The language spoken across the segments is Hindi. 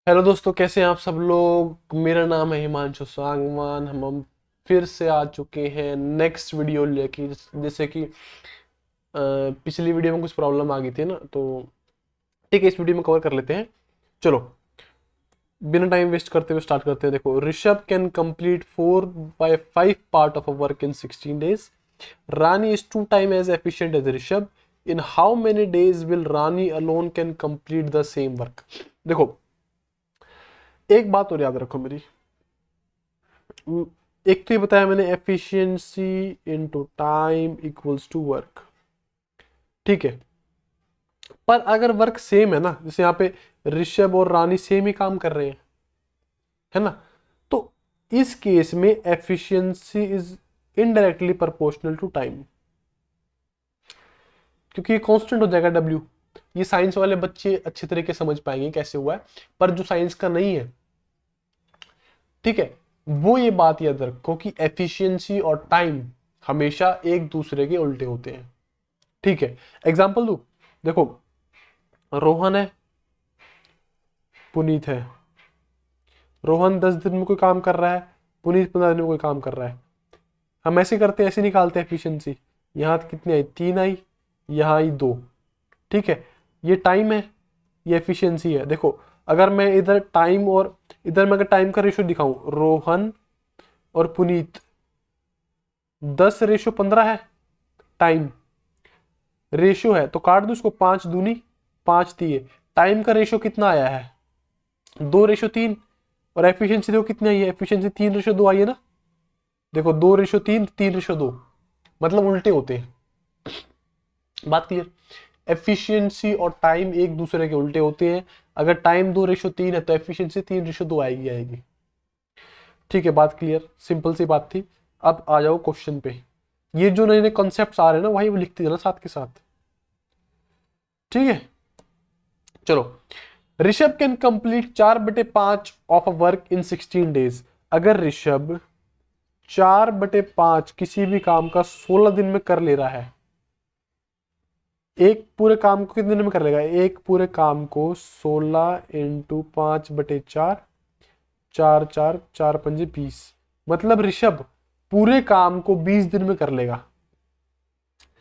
हेलो दोस्तों, कैसे हैं आप सब लोग। मेरा नाम है हिमांशु सांगवान। हम फिर से आ चुके हैं नेक्स्ट वीडियो लेके। जैसे कि पिछली वीडियो में कुछ प्रॉब्लम आ गई थी ना, तो ठीक है, इस वीडियो में कवर कर लेते हैं। चलो, बिना टाइम वेस्ट करते हुए स्टार्ट करते हैं। देखो, Rishabh can complete 4/5 part of a work in 16 days। Rani is 2 times as efficient as Rishabh. In how many days will Rani alone can complete the same work. देखो, एक बात और याद रखो मेरी। एक तो ये बताया मैंने, efficiency into time equals to work. ठीक है, पर अगर वर्क सेम है ना, जैसे यहाँ पे ऋषभ और रानी सेम ही काम कर रहे हैं, है ना, तो इस केस में efficiency is indirectly proportional to time, क्योंकि ये कांस्टेंट हो जाएगा डब्ल्यू। ये साइंस वाले बच्चे अच्छे तरीके से समझ पाएंगे कैसे हुआ है, पर जो साइंस का नहीं है, ठीक है, वो ये बात याद रखो कि एफिशिएंसी और टाइम हमेशा एक दूसरे के उल्टे होते हैं। ठीक है, एग्जांपल दू। देखो, रोहन है, पुनीत है। रोहन 10 दिन में कोई काम कर रहा है, पुनीत 15 दिन में कोई काम कर रहा है। हम ऐसे करते हैं, ऐसे निकालते हैं एफिशिएंसी। यहाँ कितनी आई? 3 आई, यहाँ आई 2। ठीक है, ये टाइम है, ये एफिशिएंसी है। देखो, अगर मैं इधर टाइम और इधर मैं अगर टाइम का रेशियो दिखाऊं, रोहन और पुनीत 10:15 है टाइम रेशियो है, तो काट दो इसको। 5 दूनी 5 दिए। टाइम का रेशियो कितना आया है? 2:3। और एफिशिएंसी देखो कितनी आई है? एफिशिएंसी 3:2 आई है ना। देखो, 2:3, 3:2, मतलब उल्टे होते हैं। बात क्लियर? एफिशिएंसी और टाइम एक दूसरे के उल्टे होते हैं। अगर टाइम 2:3 है तो एफिशिएंसी 3:2 आएगी। ठीक है, बात क्लियर, सिंपल सी बात थी। अब आ जाओ क्वेश्चन पे। ये जो नए नए कॉन्सेप्ट आ रहे हैं ना, वही वो लिखते जाना साथ के साथ। ठीक है, चलो। Rishabh can complete 4/5 of a work in 16 days। अगर ऋषभ 4/5 किसी भी काम का 16 दिन में कर ले रहा है, एक पूरे काम को कितने दिन में कर लेगा? एक पूरे काम को 16 इंटू 5/4, 4 4 4 5 20, मतलब ऋषभ पूरे काम को 20 दिन में कर लेगा।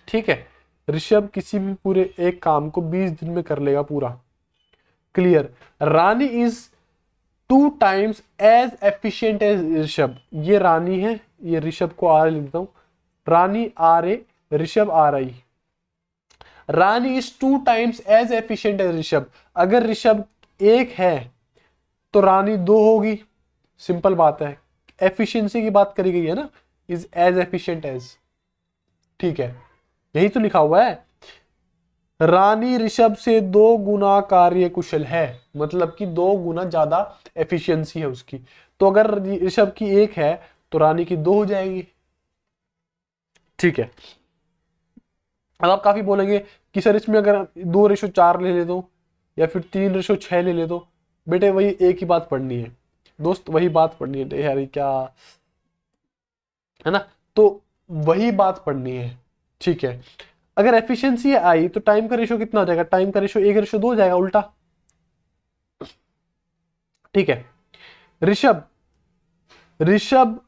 ठीक है, ऋषभ किसी भी पूरे एक काम को 20 दिन में कर लेगा पूरा। Clear? Rani is 2 times as efficient as Rishabh. ये रानी है, ये ऋषभ को आर लिख देता हूं। Rani R A, Rishabh R I. Rani is 2 times as efficient as Rishabh. अगर ऋषभ एक है तो रानी 2 होगी। सिंपल बात है, एफिशिएंसी की बात करी गई है ना, इज एज एफिशिएंट एज। ठीक है, यही तो लिखा हुआ है। रानी ऋषभ से 2 गुना कार्य कुशल है, मतलब कि 2 गुना ज्यादा एफिशिएंसी है उसकी। तो अगर ऋषभ की 1 है तो रानी की 2 हो जाएगी। ठीक है, अब आप काफी बोलेंगे कि सर इसमें अगर 2:4 ले ले दो या फिर 3:6 ले ले दो। बेटे, वही एक ही बात पढ़नी है दोस्त, वही बात पढ़नी है यार, ये क्या है ना, तो वही बात पढ़नी है। ठीक है, अगर एफिशिएंसी आई तो टाइम का रेशियो कितना हो जाएगा? टाइम का रेशियो 1:2 हो जाएगा, उल्टा। ठीक है, ऋषभ ऋषभ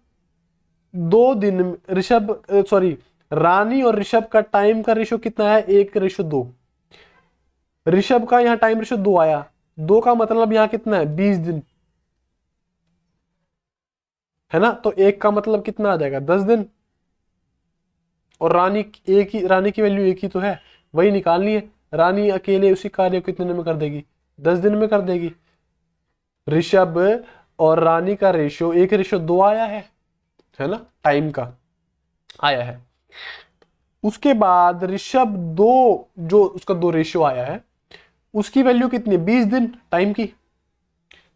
2 दिन, ऋषभ सॉरी, रानी और ऋषभ का टाइम का रेशियो कितना है? 1:2। ऋषभ का यहाँ टाइम रेशियो 2 आया, 2 का मतलब यहाँ कितना है? 20 दिन, है ना। तो 1 का मतलब कितना आ जाएगा? 10 दिन। और रानी एक ही, रानी की वैल्यू 1 ही तो है, वही निकालनी है। रानी अकेले उसी कार्य को कितने दिन में कर देगी? 10 दिन में कर देगी। ऋषभ और रानी का रेशियो 1:2 आया है ना, टाइम का आया है। उसके बाद ऋषभ 2, जो उसका 2 रेशियो आया है, उसकी वैल्यू कितनी? 20 दिन टाइम की।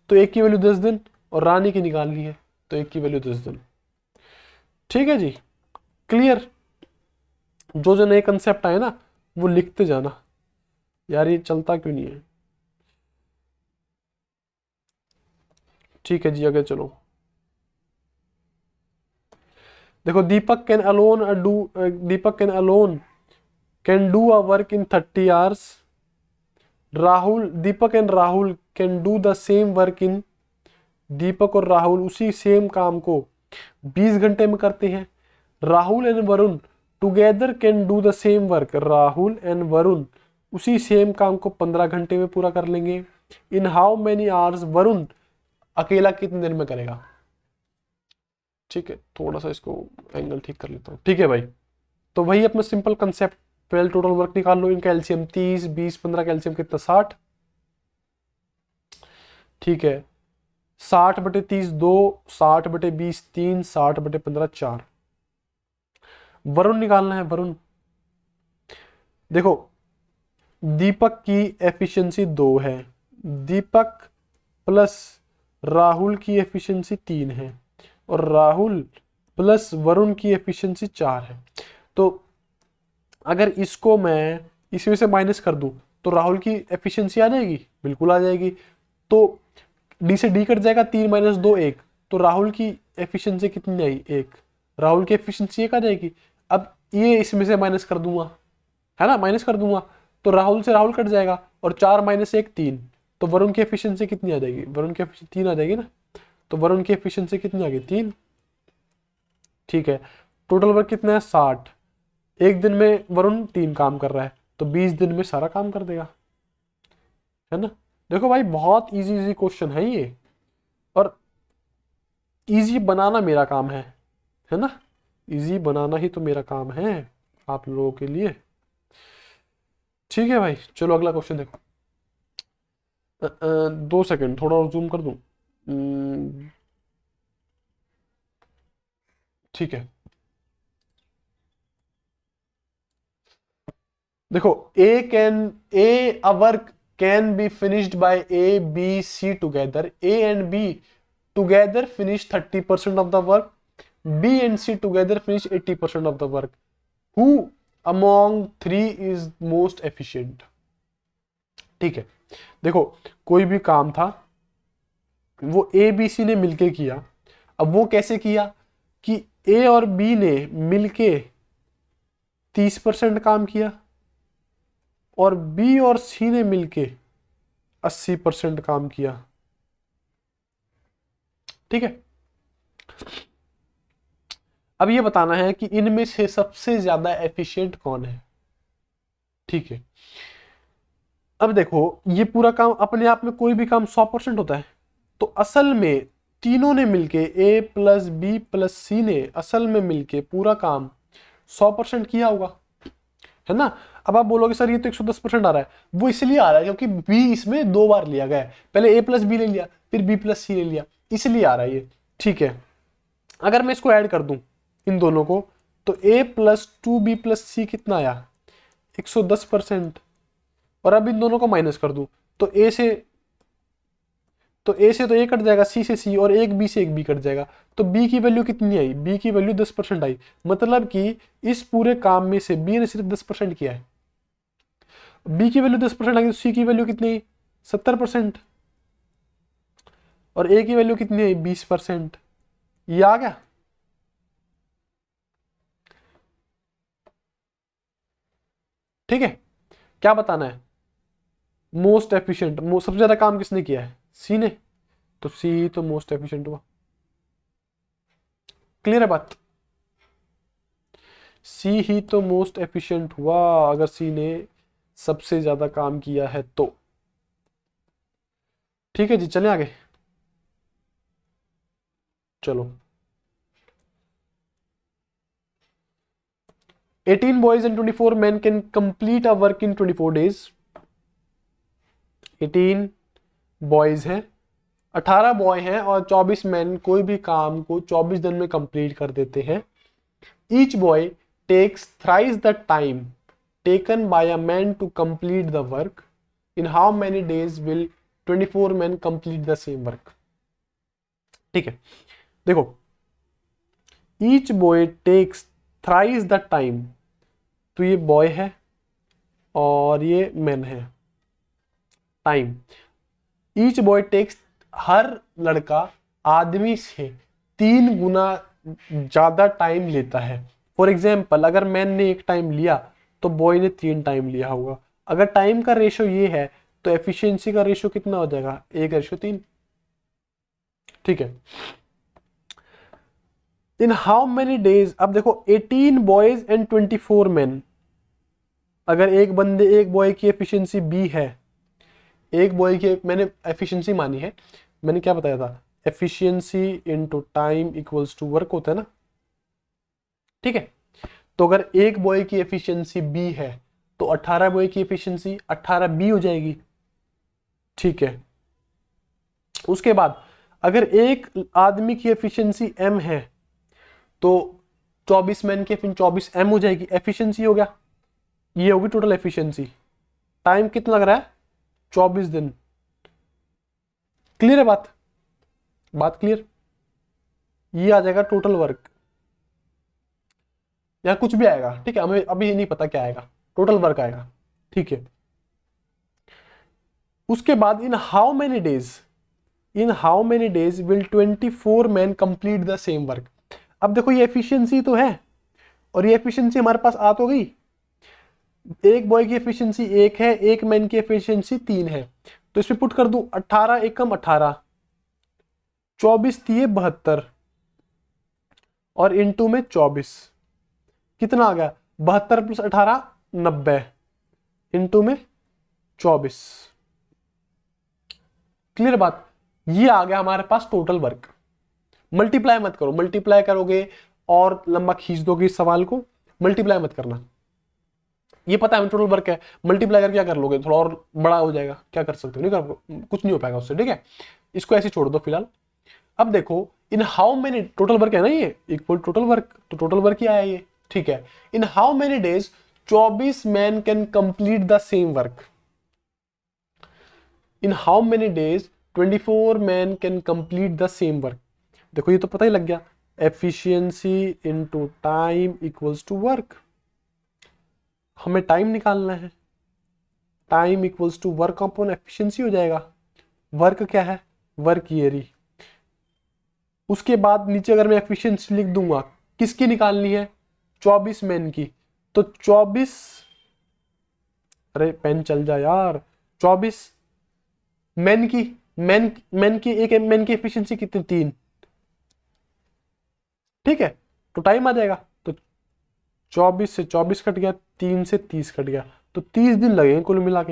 तो 1 की वैल्यू 10 दिन, और रानी की निकालनी है, तो 1 की वैल्यू 10 दिन। ठीक है जी, क्लियर? जो जो नए कंसेप्ट आए ना, वो लिखते जाना। यार ये चलता क्यों नहीं है? ठीक है जी, आगे चलो। देखो, Deepak can alone can do a work in 30 hours। Deepak and Rahul can do the same work in, Deepak और राहुल उसी सेम काम को 20 घंटे में करते हैं। Rahul and Varun together can do the same work, Rahul and Varun उसी सेम काम को 15 घंटे में पूरा कर लेंगे। इन हाउ मेनी आवर्स, वरुण अकेला कितने दिन में करेगा। ठीक है, थोड़ा सा इसको एंगल ठीक कर लेता हूँ। ठीक है भाई, तो वही अपना सिंपल कंसेप्ट, 12 टोटल वर्क निकाल लो। इनका एलसीएम 30, 20, 15 का एलसीएम कितना 60। ठीक है, 60/30 2, 60/20 3, 60/15 4। वरुण निकालना है, वरुण। देखो दीपक की एफिशिएंसी 2 है, दीपक प्लस राहुल की एफिशिएंसी 3 है, और राहुल प्लस वरुण की एफिशिएंसी 4 है। तो अगर इसको मैं इसमें से माइनस कर दूं तो राहुल की एफिशिएंसी आ जाएगी, बिल्कुल आ जाएगी। तो डी से डी कट जाएगा, 3 - 2 1, तो राहुल की एफिशिएंसी कितनी आई 1, राहुल की एफिशिएंसी 1 आ जाएगी। अब ये इसमें से माइनस कर दूंगा, है ना, माइनस कर दूंगा तो राहुल से राहुल कट जाएगा, और 4 - 1 3, तो वरुण की एफिशिएंसी कितनी आ जाएगी, वरुण की एफिशिएंसी 3 आ जाएगी ना। तो वरुण की एफिशिएंसी कितनी आ गई 3। ठीक है, टोटल वर्क कितना है 60। एक दिन में वरुण 3 काम कर रहा है, तो 20 दिन में सारा काम कर देगा, है ना। देखो भाई बहुत इजी इजी क्वेश्चन है ये, और इजी बनाना मेरा काम है ना, इजी बनाना ही तो मेरा काम है आप लोगों के लिए। ठीक है भाई, चलो अगला क्वेश्चन देखो। 2 सेकंड, थोड़ा जूम कर दूं। ठीक है, देखो a work can be finished by A B C together, A and B together finish 30% of the work, B and C together finish 80% of the work, who among 3 is most efficient. ठीक है, देखो कोई भी काम था वो ए बी सी ने मिलके किया। अब वो कैसे किया कि ए और बी ने मिलके 30% काम किया, और बी और सी ने मिलके 80% काम किया। ठीक है, अब ये बताना है कि इनमें से सबसे ज्यादा एफिशिएंट कौन है। ठीक है, अब देखो ये पूरा काम अपने आप में कोई भी काम 100% होता है, तो असल में तीनों ने मिलके ए प्लस बी प्लस सी ने असल में मिलके पूरा काम 100% किया होगा, है ना। अब आप बोलोगे सर ये तो 110% आ रहा है, वो इसलिए आ रहा है क्योंकि बी इसमें 2 बार लिया गया है, पहले ए प्लस बी ले लिया फिर बी प्लस सी ले लिया, इसलिए आ रहा है ये। ठीक है, अगर मैं इसको ऐड कर दूं इन दोनों को, तो a प्लस 2b प्लस सी कितना आया 110%, और अब इन दोनों को माइनस कर दूं तो a से तो a कट जाएगा, c से c, और एक b से एक b कट जाएगा, तो b की वैल्यू कितनी आई, b की वैल्यू 10% आई। मतलब कि इस पूरे काम में से b ने सिर्फ 10% किया है, b की वैल्यू 10% आई, तो c की वैल्यू कितनी आई 70%, और a की वैल्यू कितनी आई 20%। ये आ गया। ठीक है, क्या बताना है, मोस्ट एफिशिएंट, सबसे ज्यादा काम किसने किया है, सी ने, तो सी तो मोस्ट एफिशिएंट हुआ। क्लियर है बात, सी ही तो मोस्ट एफिशिएंट हुआ अगर सी ने सबसे ज्यादा काम किया है तो। ठीक है जी, चले आगे, चलो। 18 boys and 24 men can complete a work in 24 days। 18 boys हैं, 18 बॉय हैं, और 24 मैन कोई भी काम को 24 दिन में कंप्लीट कर देते हैं। Each boy takes thrice the time taken by a man to complete the work, in how many days will 24 man complete the same work. ठीक है, देखो each boy takes thrice the time, तो ये बॉय है और ये मैन है। टाइम, ईच बॉय टेक्स, हर लड़का आदमी से 3 गुना ज्यादा टाइम लेता है। फॉर एग्जाम्पल अगर मैन ने 1 टाइम लिया तो बॉय ने 3 टाइम लिया होगा। अगर टाइम का रेशो ये है तो एफिशिएंसी का रेशियो कितना हो जाएगा, 1:3। ठीक है। इन हाउ मेनी डेज, अब देखो 18 बॉयज एंड 24 मेन, अगर एक बॉय की एफिशिएंसी बी है, एक बॉय की, मैंने एफिशिएंसी मानी है, मैंने क्या बताया था, efficiency into time equals to work होता है ना। ठीक है, तो अगर एक बॉय की एफिशिएंसी बी है तो 18 बॉय की एफिशिएंसी 18 बी हो जाएगी। ठीक है, उसके बाद अगर एक आदमी की एफिशिएंसी एम है तो 24 मैन की 24 एम हो जाएगी, एफिशिएंसी हो गया, ये होगी टोटल एफिशिएंसी। टाइम कितना लग रहा है, 24 दिन। क्लियर है बात, बात क्लियर। ये आ जाएगा टोटल वर्क, या कुछ भी आएगा, ठीक है, हमें अभी नहीं पता क्या आएगा, टोटल वर्क आएगा। ठीक है, उसके बाद इन how many days will 24 man complete the same work. अब देखो ये एफिशिएंसी तो है, और ये एफिशिएंसी हमारे पास आ तो गई, एक बॉय की एफिशिएंसी 1 है, एक मैन की एफिशिएंसी 3 है, तो इसमें पुट कर दूं 18 एकम 18, 24 दिए 72, और इनटू में 24, कितना आ गया, 72 + 18 90, इनटू में 24। क्लियर बात, ये आ गया हमारे पास टोटल वर्क। मल्टीप्लाई मत करो, मल्टीप्लाई करोगे और लंबा खींच दोगे इस सवाल को, मल्टीप्लाई मत करना। ये पता है टोटल वर्क है, मल्टीप्लाई करके क्या कर लोगे, थोड़ा और बड़ा हो जाएगा, क्या कर सकते हो, नहीं कर, कुछ नहीं हो पाएगा उससे। ठीक है, इसको ऐसे छोड़ दो फिलहाल। अब देखो in how many, total work है ना ये, इक्वल टोटल वर्क, तो टोटल वर्क ही आया ये। ठीक है, in how many days 24 man can complete the same work. In how many days 24 man can complete the same work. देखो ये तो पता ही लग गया, efficiency into time equals to work. हमें टाइम निकालना है, time equals to work upon efficiency हो जाएगा। वर्क क्या है, वर्क ईयरी। उसके बाद नीचे अगर मैं एफिशिएंसी लिख दूंगा, किसकी निकालनी है, 24 मैन की, तो 24, अरे पेन चल जा यार, 24 मैन की, मैन की, एक मैन की एफिशिएंसी कितनी, 3। ठीक है, तो टाइम आ जाएगा, तो 24 से 24 कट गया, 3 से 30 कट गया, तो 30 दिन लगेंगे कुल मिला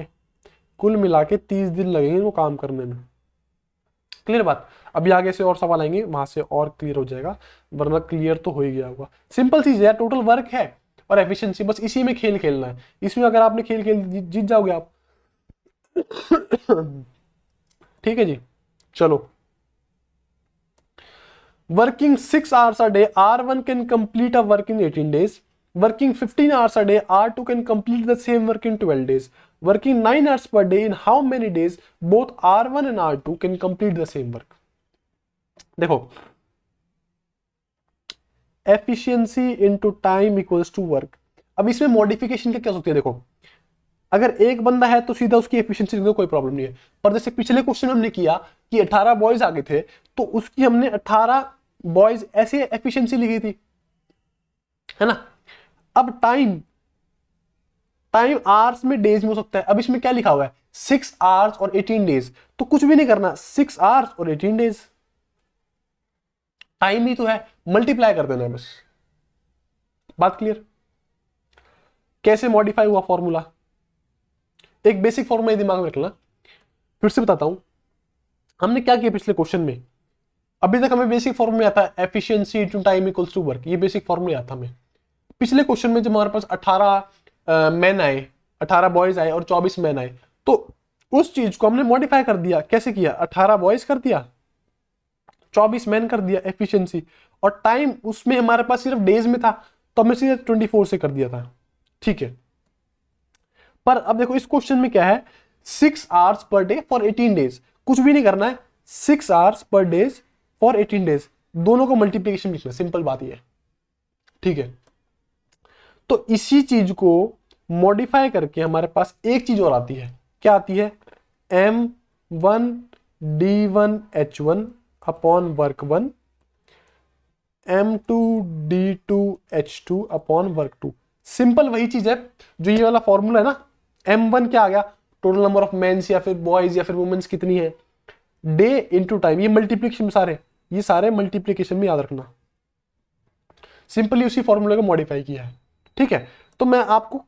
के 30 दिन लगेंगे वो काम करने में। क्लियर बात, अभी आगे से और सवाल आएंगे, वहां से और क्लियर हो जाएगा, वरना क्लियर तो हो ही गया होगा। सिंपल चीज है, टोटल वर्क है और एफिशिएंसी, बस इसी में खेल खेलना है। इसमें अगर आपने खेल खेल जीत जाओगे आप। ठीक है जी, चलो। Working 6 hours a day, R1 can complete a work in 18 days. Working 15 hours a day, R2 can complete the same work in 12 days. Working 9 hours per day, in how many days both R1 and R2 can complete the same work? देखो, efficiency into time equals to work. अब इसमें मॉडिफिकेशन क्या सकती है, देखो अगर एक बंदा है तो सीधा उसकी एफिशिएंसी लिख दो, कोई प्रॉब्लम नहीं है। पर जैसे पिछले क्वेश्चन हमने किया कि 18 बॉयज आ गए थे, तो उसकी हमने 18 बॉयज ऐसे एफिशिएंसी लिखी थी, है ना। अब टाइम आवर्स में डेज में हो सकता है, अब इसमें क्या लिखा हुआ है, 6 hours और 18 डेज, तो कुछ भी नहीं करना, 6 hours और 18 डेज, टाइम ही तो है, मल्टीप्लाई कर देना है बस। बात क्लियर, कैसे मॉडिफाई हुआ फॉर्मूला, एक बेसिक फॉर्मूला दिमाग में रखना, फिर से बताता हूं हमने क्या किया पिछले क्वेश्चन में। अभी तक हमें बेसिक फॉर्मूला आता है, efficiency into time equals to work, ये बेसिक फॉर्मूला आता हमें। पिछले क्वेश्चन में जब हमारे पास 18 मैन आए, 18 बॉयज आए और 24 मैन आए, तो उस चीज को हमने मॉडिफाई कर दिया। कैसे किया, 18 बॉयज कर दिया, 24 मैन कर दिया एफिशिएंसी, और टाइम उसमें हमारे पास सिर्फ डेज में था, तो हमने सीधे 24 से कर दिया था। ठीक है, पर अब देखो इस क्वेश्चन में क्या है, 6 hours per day for 18 days, कुछ भी नहीं करना है, 6 hours पर डेज फॉर 18 डेज, दोनों को मल्टीप्लीकेशन लिखना, सिंपल बात ये है। ठीक है, तो इसी चीज को मॉडिफाई करके हमारे पास एक चीज और आती है, क्या आती है, M1D1H1 upon work 1, M2D2H2 upon work 2। Simple वही चीज है जो ये वाला फॉर्मूला है ना, M1 क्या आ गया, टोटल नंबर ऑफ मेंस या फिर बॉयज या फिर वुमेन्स कितनी है, डे इंटू टाइम, ये मल्टीप्लीकेशन ये सारे मल्टीप्लीकेशन में याद रखना, सिंपली उसी फॉर्मूले को मॉडिफाई किया है। ठीक है, तो मैं आपको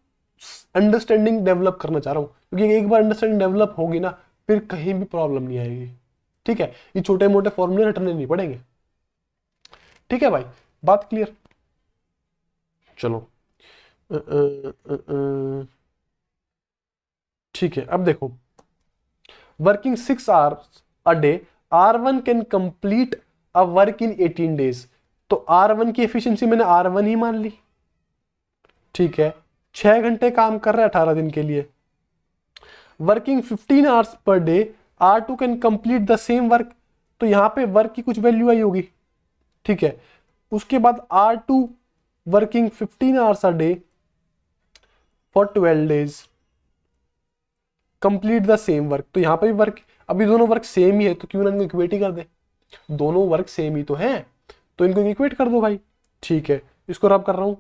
अंडरस्टैंडिंग डेवलप करना चाह रहा हूं, क्योंकि एक बार अंडरस्टैंडिंग डेवलप होगी ना फिर कहीं भी प्रॉब्लम नहीं आएगी। ठीक है, ये छोटे मोटे फॉर्मूले रटने नहीं पड़ेंगे। ठीक है भाई, बात क्लियर। चलो ठीक है, अब देखो, working 6 hours a day, R1 can complete a work in 18 days. तो R1 की एफिशिएंसी मैंने R1 ही मान ली। ठीक है, 6 घंटे काम कर रहा है 18 दिन के लिए। Working 15 hours per day, R2 can complete the same work. तो यहां पे वर्क की कुछ वैल्यू आई होगी। ठीक है, उसके बाद R2 working 15 hours a day for 12 days, complete the same work. तो यहां पे भी वर्क, अभी दोनों वर्क सेम ही है तो क्यों ना इनको इक्वेट ही कर दे, दोनों वर्क सेम ही तो है तो इनको इक्वेट कर दो भाई। ठीक है, इसको रब कर रहा हूं।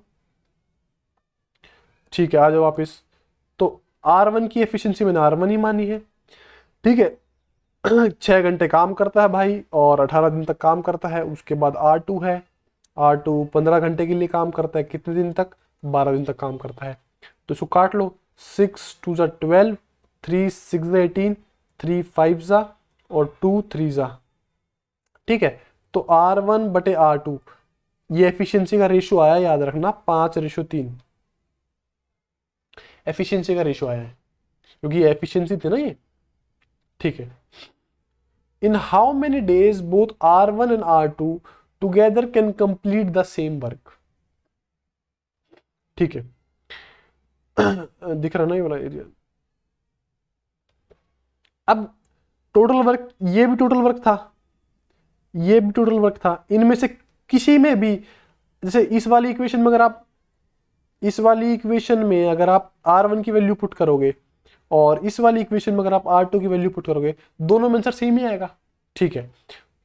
ठीक है, आ जाओ वापिस। तो R1 की एफिशिएंसी मैंने R1 ही मानी है। ठीक है, 6 घंटे काम करता है भाई और 18 दिन तक काम करता है। उसके बाद R2 है, R2 15 घंटे के लिए काम करता है, कितने दिन तक, 12 दिन तक काम करता है। तो इसको काट लो, 6 2 ज़ा 12, 3 6 ज़ा 18, 3 5 ज़ा और 2 3 ज़ा। ठीक है, तो R1 बटे R2, ये एफिशिएंसी का रेशियो आया, याद रखना 5:3 एफिशिएंसी का रेशियो आया है, क्योंकि ये एफिशिएंसी थी ना ये। ठीक है, in how many days both R1 and R2 together can complete the same work. ठीक है, दिख रहा ना ये वाला एरिया। अब टोटल वर्क, ये भी टोटल वर्क था, ये भी टोटल वर्क था, इनमें से किसी में भी, जैसे इस वाली इक्वेशन में अगर आप, इस वाली इक्वेशन में अगर आप R1 की वैल्यू पुट करोगे और इस वाली इक्वेशन में अगर आप R2 की वैल्यू पुट करोगे, दोनों में आंसर सेम ही आएगा। ठीक है,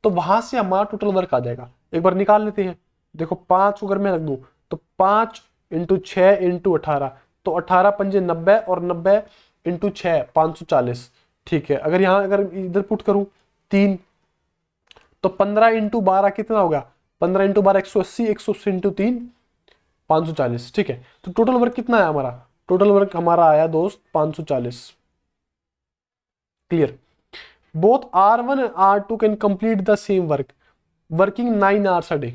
तो वहां से हमारा टोटल वर्क आ जाएगा। एक बार निकाल लेते हैं। देखो 5 को अगर मैं रख दूं तो 5 × 6 × 18, तो 18 पंजे 90 और 90 × 6 540। ठीक है, अगर यहां अगर इधर पुट करूं 3, तो 15 × 12 कितना होगा, 15 × 12 180, 180 × 3 540। ठीक है, तो टोटल वर्क कितना है हमारा, टोटल वर्क हमारा आया दोस्त 540। Clear. Both R1 and R2 can complete the same work working 9 hours a day,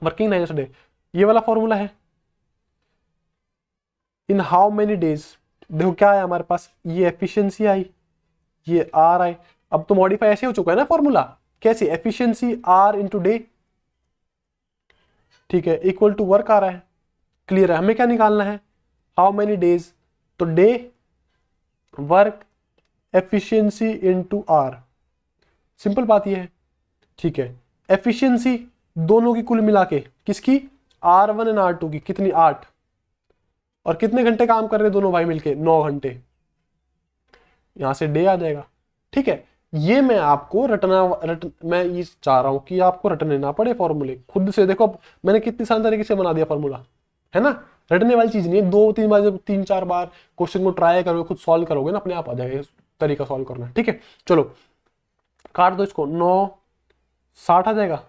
working 9 hours a day, ये वाला फॉर्मूला है। इन हाउ मेनी डेज, देखो क्या है हमारे पास, ये एफिशिएंसी आई, ये R आई। अब तो मॉडिफाई ऐसे हो चुका है ना फॉर्मूला, कैसे, एफिशिएंसी R इंटू डे, ठीक है, इक्वल टू वर्क आ रहा है। क्लियर है, हमें क्या निकालना है, हाउ मेनी डेज, तो day work efficiency into R, simple बात ये है। ठीक है, एफिशिएंसी दोनों की कुल मिला के, किसकी, R1 एंड R2 की, कितनी, 8, और कितने घंटे काम कर रहे हैं दोनों भाई मिलके, 9 घंटे, यहां से डे आ जाएगा। ठीक है, ये मैं आपको मैं ये चाह रहा हूं कि आपको रटने ना पड़े फॉर्मूले, खुद से देखो मैंने कितनी आसान तरीके से बना दिया फॉर्मूला, है ना। रटने वाली चीज नहीं है, 2-3 बार, जब 3-4 बार क्वेश्चन को ट्राई करोगे, खुद सॉल्व करोगे ना, अपने आप आ जाएगा तरीका सॉल्व करना। ठीक है, चलो काट दो इसको, 9 60 आ जाएगा,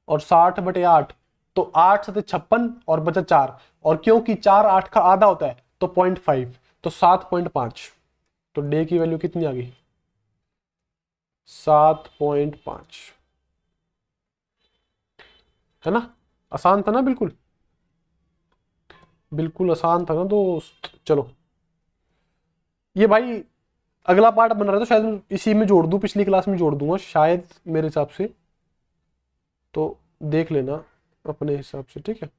और 60 बटे 8, तो 8 7 56 और बचा 4, और क्योंकि 4 8 का आधा होता है तो 0.5, तो 7.5, तो डे की वैल्यू कितनी आ गई, 7.5, है ना। आसान था ना, बिल्कुल बिल्कुल आसान था ना दोस्त। चलो ये भाई अगला पार्ट बन रहा था, शायद इसी में जोड़ दूं, पिछली क्लास में जोड़ दूंगा शायद मेरे हिसाब से, तो देख लेना अपने हिसाब से। ठीक है,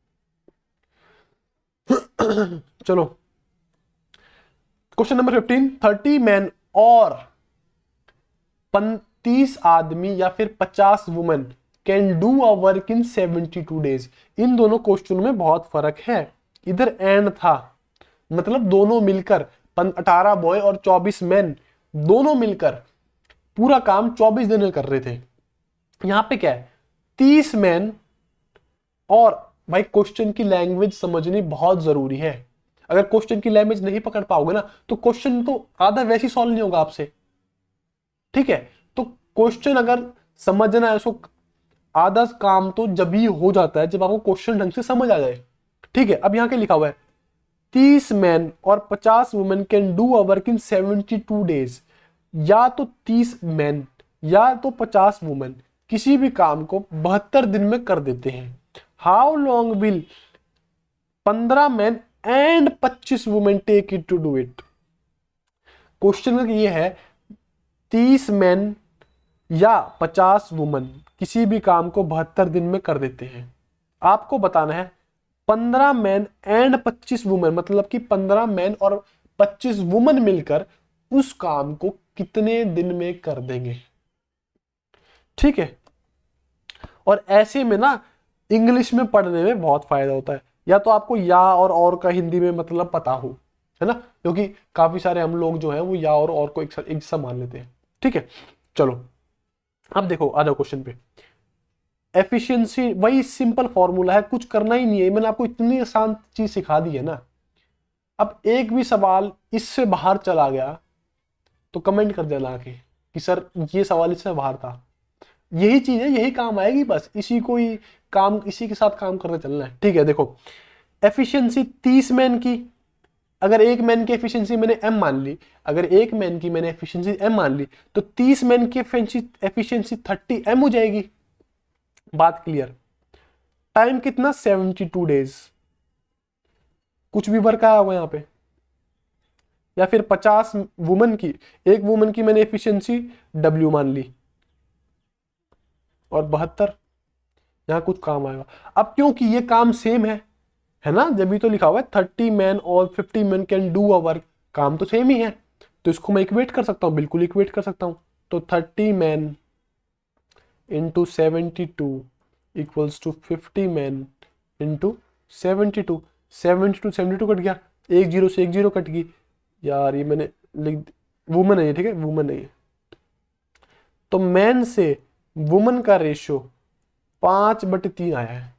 चलो क्वेश्चन नंबर 15, 30 मैन और 35 आदमी या फिर 50 women can do a work in 72 days. इन दोनों क्वेश्चन में बहुत फर्क है, इधर एंड था, मतलब दोनों मिलकर 18 बॉय और 24 मैन दोनों मिलकर पूरा काम 24 दिन में कर रहे थे। यहां पे क्या है, 30 मैन, और भाई क्वेश्चन की लैंग्वेज समझनी बहुत जरूरी है। अगर क्वेश्चन की लैंग्वेज नहीं पकड़ पाओगे ना तो क्वेश्चन तो आधा वैसे ही सॉल्व नहीं होगा आपसे, ठीक है। तो क्वेश्चन अगर समझना है उसको, आधा काम तो जब ही हो जाता है जब आपको क्वेश्चन ढंग से समझ आ जाए, ठीक है। अब यहां क्या लिखा हुआ है, 30 मैन और 50 women can do a work in 72 days. या तो 30 मैन या तो 50 वुमेन किसी भी काम को 72 दिन में कर देते हैं। How long will 15 man and 25 women take it to do it. Question ये है 30 मैन या 50 वुमेन किसी भी काम को 72 दिन में कर देते हैं। आपको बताना है 15 मैन एंड 25 वुमेन, मतलब कि 15 मैन और 25 वुमेन मिलकर उस काम को कितने दिन में कर देंगे, ठीक है। और ऐसे में ना इंग्लिश में पढ़ने में बहुत फायदा होता है, या तो आपको या और का हिंदी में मतलब पता हो, है ना, क्योंकि काफी सारे हम लोग जो है वो या और को एक जैसा मान लेते हैं, ठीक है। चलो अब देखो, आ जाओ क्वेश्चन पे। एफिशिएंसी वही सिंपल फॉर्मूला है, कुछ करना ही नहीं है, मैंने आपको इतनी आसान चीज सिखा दी है ना। अब एक भी सवाल इससे बाहर चला गया तो कमेंट कर देना आके कि सर ये सवाल इससे बाहर था। यही चीज है, यही काम आएगी, बस इसी को ही काम, इसी के साथ काम करते चलना है, ठीक है। देखो एफिशिएंसी 30 मैन की, अगर एक मैन की एफिशिएंसी मैंने एम मान ली, अगर एक मैन की मैंने एफिशिएंसी एम मान ली तो 30 मैन की एफिशिएंसी 30 एम हो जाएगी। बात क्लियर। टाइम कितना 72 डेज, कुछ भी वर्क आया होगा यहाँ पे। या फिर 50 वुमेन की, एक वुमेन की मैंने एफिशिएंसी डब्ल्यू मान ली और 72, यहाँ कुछ काम आएगा। अब क्योंकि ये काम सेम है ना, जब भी तो लिखा हुआ है 30 मैन और 50 man can do a work, काम तो सेम ही है, तो इसको मैं इक्वेट कर सकता हूँ, बिल्कुल इक्वेट कर सकता हूँ। तो 30 man into 72 equals to 50 man into 72। 72 cut गया, एक जीरो से एक जीरो कट गई यार, ये मैंने लिख, वुमन है ये, ठीक है, वुमन है ये। तो मैन से वुमन का रेशियो 5/3 आया है,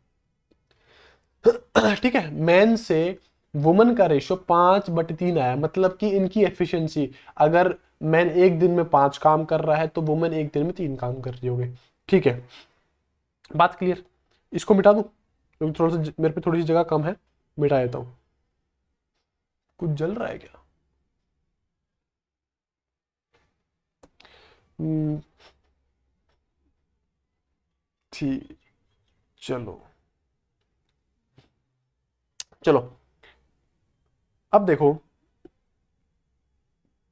ठीक है। मैन से वुमन का रेशियो 5/3 आया, मतलब कि इनकी एफिशिएंसी, अगर मैन एक दिन में 5 काम कर रहा है तो वुमन एक दिन में 3 काम कर रही होगी, ठीक है। बात क्लियर। इसको मिटा दूं क्योंकि थोड़ा सा मेरे पे थोड़ी सी जगह कम है, मिटा देता हूं। कुछ जल रहा है क्या? ठीक, चलो चलो अब देखो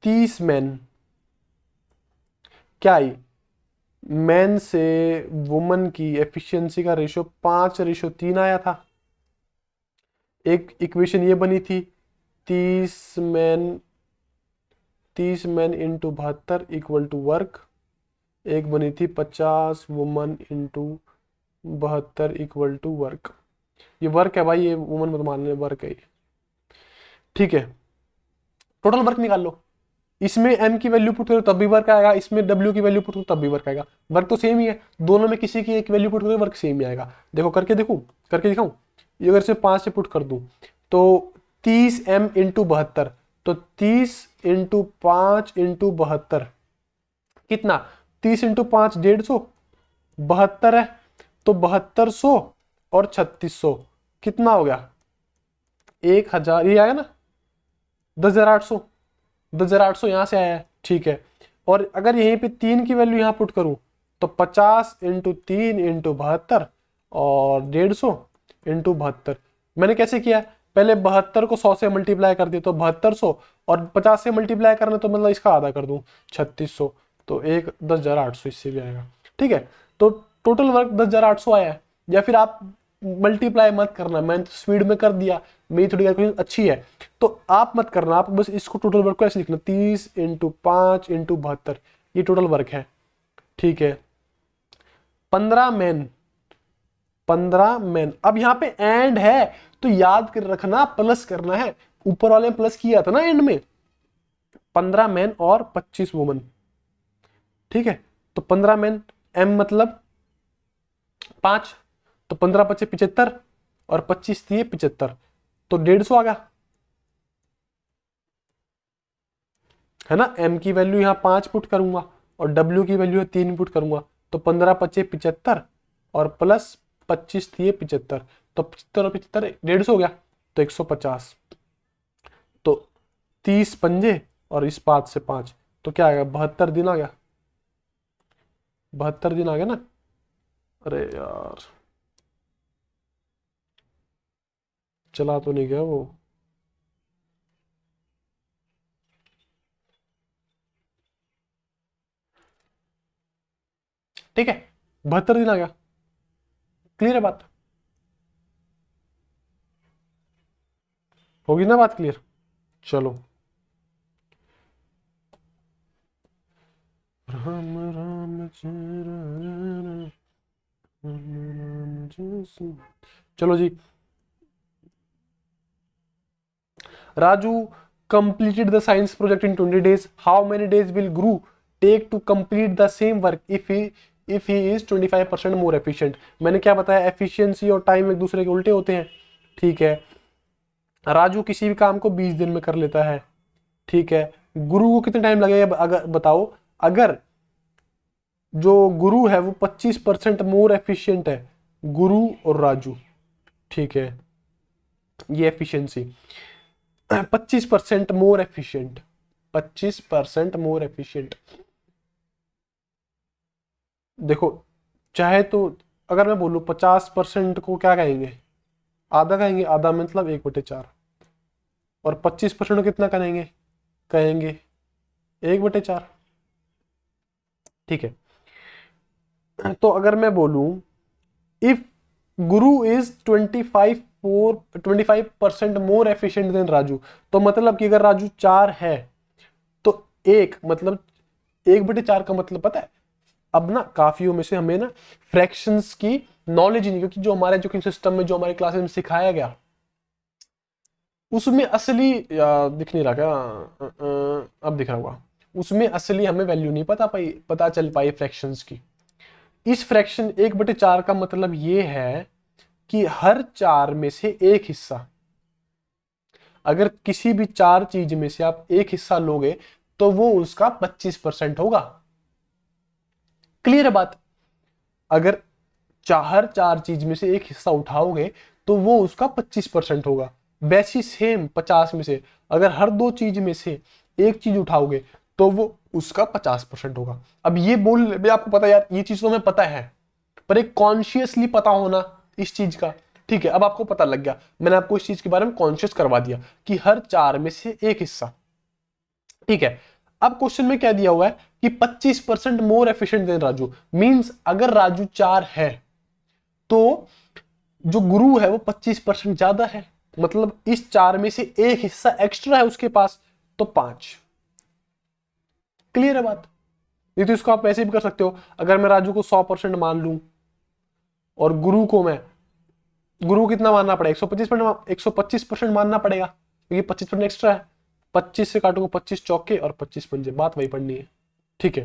30 मैन, क्या आई, मैन से वुमन की एफिशिएंसी का रेशियो 5/3 आया था। एक इक्वेशन ये बनी थी 30 man into 72 equal to work. एक बनी थी 50 woman into 72 equal to work. ये वर्क है भाई, ये वुमन मत मान ले, वर्क है ये, ठीक है। टोटल वर्क निकाल लो, इसमें m की वैल्यू पुट करो तब भी वर्क आएगा, इसमें w की वैल्यू पुट करो तब भी वर्क आएगा, वर्क तो सेम ही है, दोनों में किसी की एक वैल्यू पुट करो वर्क सेम ही आएगा। देखो करके देखूं, करके दिखाऊं। ये अगर से 5 से पुट कर दूं तो 30m इंटू 72, तो 30 इंटू 5 इंटू 72 कितना, 30 इंटू 5 150, 72 है तो 7200 और 3600 कितना हो गया, 1000, ये आया ना 10,800, 10,800 यहां से आया है, ठीक है। और अगर यहीं पे 3 की वैल्यू यहां पुट करूं तो 50 इंटू 3 इंटू 72 और 150 इंटू 72। मैंने कैसे किया, पहले 72 को 100 से मल्टीप्लाई कर दिया तो 7200, और 50 से मल्टीप्लाई करना तो मतलब इसका आधा कर दूं 3600, तो 10,800 इससे भी आएगा, ठीक है। तो टोटल वर्क 10,800 आया है। या फिर आप मल्टीप्लाई मत करना, मैंने तो स्पीड में कर दिया, मेरी थोड़ी कैलकुलेशन अच्छी है, तो आप मत करना, आप बस इसको टोटल वर्क को ऐसे लिखना 30 इंटू 5 इंटू 72, ये टोटल वर्क है, ठीक है। 15 मैन, अब यहाँ पे एंड है तो याद कर रखना प्लस करना है, ऊपर वाले में प्लस किया था ना एंड में, 15 मैन और 25 वुमन, ठीक है। तो 15 मैन, एम मतलब 5, तो 15 × 5 = 75 और 25 दिए 75, तो 150 आ गया, है ना। m की वैल्यू यहाँ 5 पुट करूंगा और w की वैल्यू 3 पुट करूंगा, तो 15 पच्चे 75 और प्लस 25 थी 75, तो 75 और 75 150 हो गया, तो 150। तो 30 पंजे और इस 5 से 5, तो क्या आ गया, 72 दिन आ गया। 72 दिन आ गया ना। अरे यार चला तो नहीं गया वो। ठीक है, 72 दिन आ गया। क्लियर है बात, होगी ना बात क्लियर। चलो, राम राम जय राम राम जय श्री। चलो जी, Raju completed the science project in 20 days. How many days will Guru take to complete the same work if he is 25% more efficient? मैंने क्या बताया, एफिशिएंसी और टाइम एक दूसरे के उल्टे होते हैं। ठीक है, राजू किसी भी काम को 20 दिन में कर लेता है। ठीक है, गुरु को कितना टाइम लगेगा, अगर बताओ, अगर जो गुरु है वो 25% मोर एफिशिएंट है, गुरु और राजू। ठीक है, ये efficiency 25% more efficient, 25% more efficient. देखो, चाहे तो अगर मैं बोलूं 50% को क्या कहेंगे, आधा कहेंगे, आधा मतलब 1/4, और 25% को कितना कहेंगे, कहेंगे 1/4। ठीक है, तो अगर मैं बोलूं if Guru is 25% more efficient then Raju, तो मतलब कि अगर राजू 4 है तो एक मतलब 1/4 का मतलब पता है। अब ना काफियों में से हमें ना फ्रैक्शंस की नॉलेज ही नहीं, क्योंकि जो हमारे एजुकेशन सिस्टम में, जो हमारे क्लासेस में सिखाया गया, उसमें असली दिख नहीं रहा क्या, अब दिख रहा होगा, उसमें असली हमें वैल्यू नहीं पता चल पाई फ्रैक्शंस की। इस फ्रैक्शन 1/4 का मतलब ये है कि हर 4 में से एक हिस्सा, अगर किसी भी 4 चीज में से आप एक हिस्सा लोगे तो वो उसका 25% होगा। क्लियर है बात। अगर हर 4 चीज में से एक हिस्सा उठाओगे तो वो उसका 25% होगा। वैसी सेम 50 में से अगर हर 2 चीज में से एक चीज उठाओगे तो वो उसका 50% होगा। अब ये बोल भी आपको पता है यार, ये चीज तो हमें पता है, पर एक कॉन्शियसली पता होना इस चीज का। ठीक है, अब आपको पता लग गया, मैंने आपको इस चीज के बारे में कॉन्शियस करवा दिया कि हर 4 में से एक हिस्सा। ठीक है, अब क्वेश्चन में क्या दिया हुआ है कि 25% more efficient then Raju, means अगर राजू 4 है तो जो गुरु है वो 25% ज्यादा है, मतलब इस 4 में से एक हिस्सा एक्स्ट्रा है उसके पास, तो 5। क्लियर है बात। नहीं तो इसको आप ऐसे भी कर सकते हो, अगर मैं राजू को 100% मान लूं और गुरु को कितना मानना पड़ेगा, 125% मानना पड़ेगा, क्योंकि 25% एक्स्ट्रा है। 25 से काटूंगा 25 चौके और 25 पंजे, बात वही पढ़नी है। ठीक है,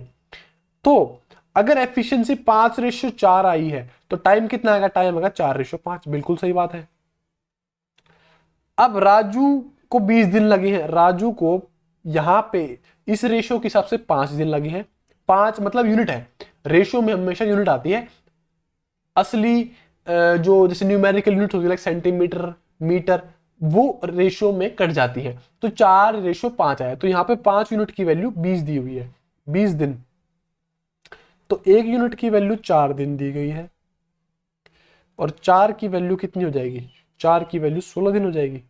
तो अगर एफिशिएंसी 5:4 आई है तो टाइम कितना आएगा, टाइम आएगा 4:5। बिल्कुल सही बात है। अब राजू को 20 दिन लगे हैं, राजू को यहां पे इस रेशियो के हिसाब से 5 दिन लगे हैं। 5 मतलब यूनिट है, रेशियो में हमेशा यूनिट आती है। असली जो जैसे न्यूमेरिकल यूनिट होती है लाइक सेंटीमीटर, मीटर, वो रेशियो में कट जाती है। तो 4:5 आया, तो यहाँ पे 5 यूनिट की वैल्यू 20 दी हुई है, 20 दिन। तो 1 यूनिट की वैल्यू 4 दिन दी गई है, और 4 की वैल्यू कितनी हो जाएगी, 4 की वैल्यू 16 दिन हो जाएगी।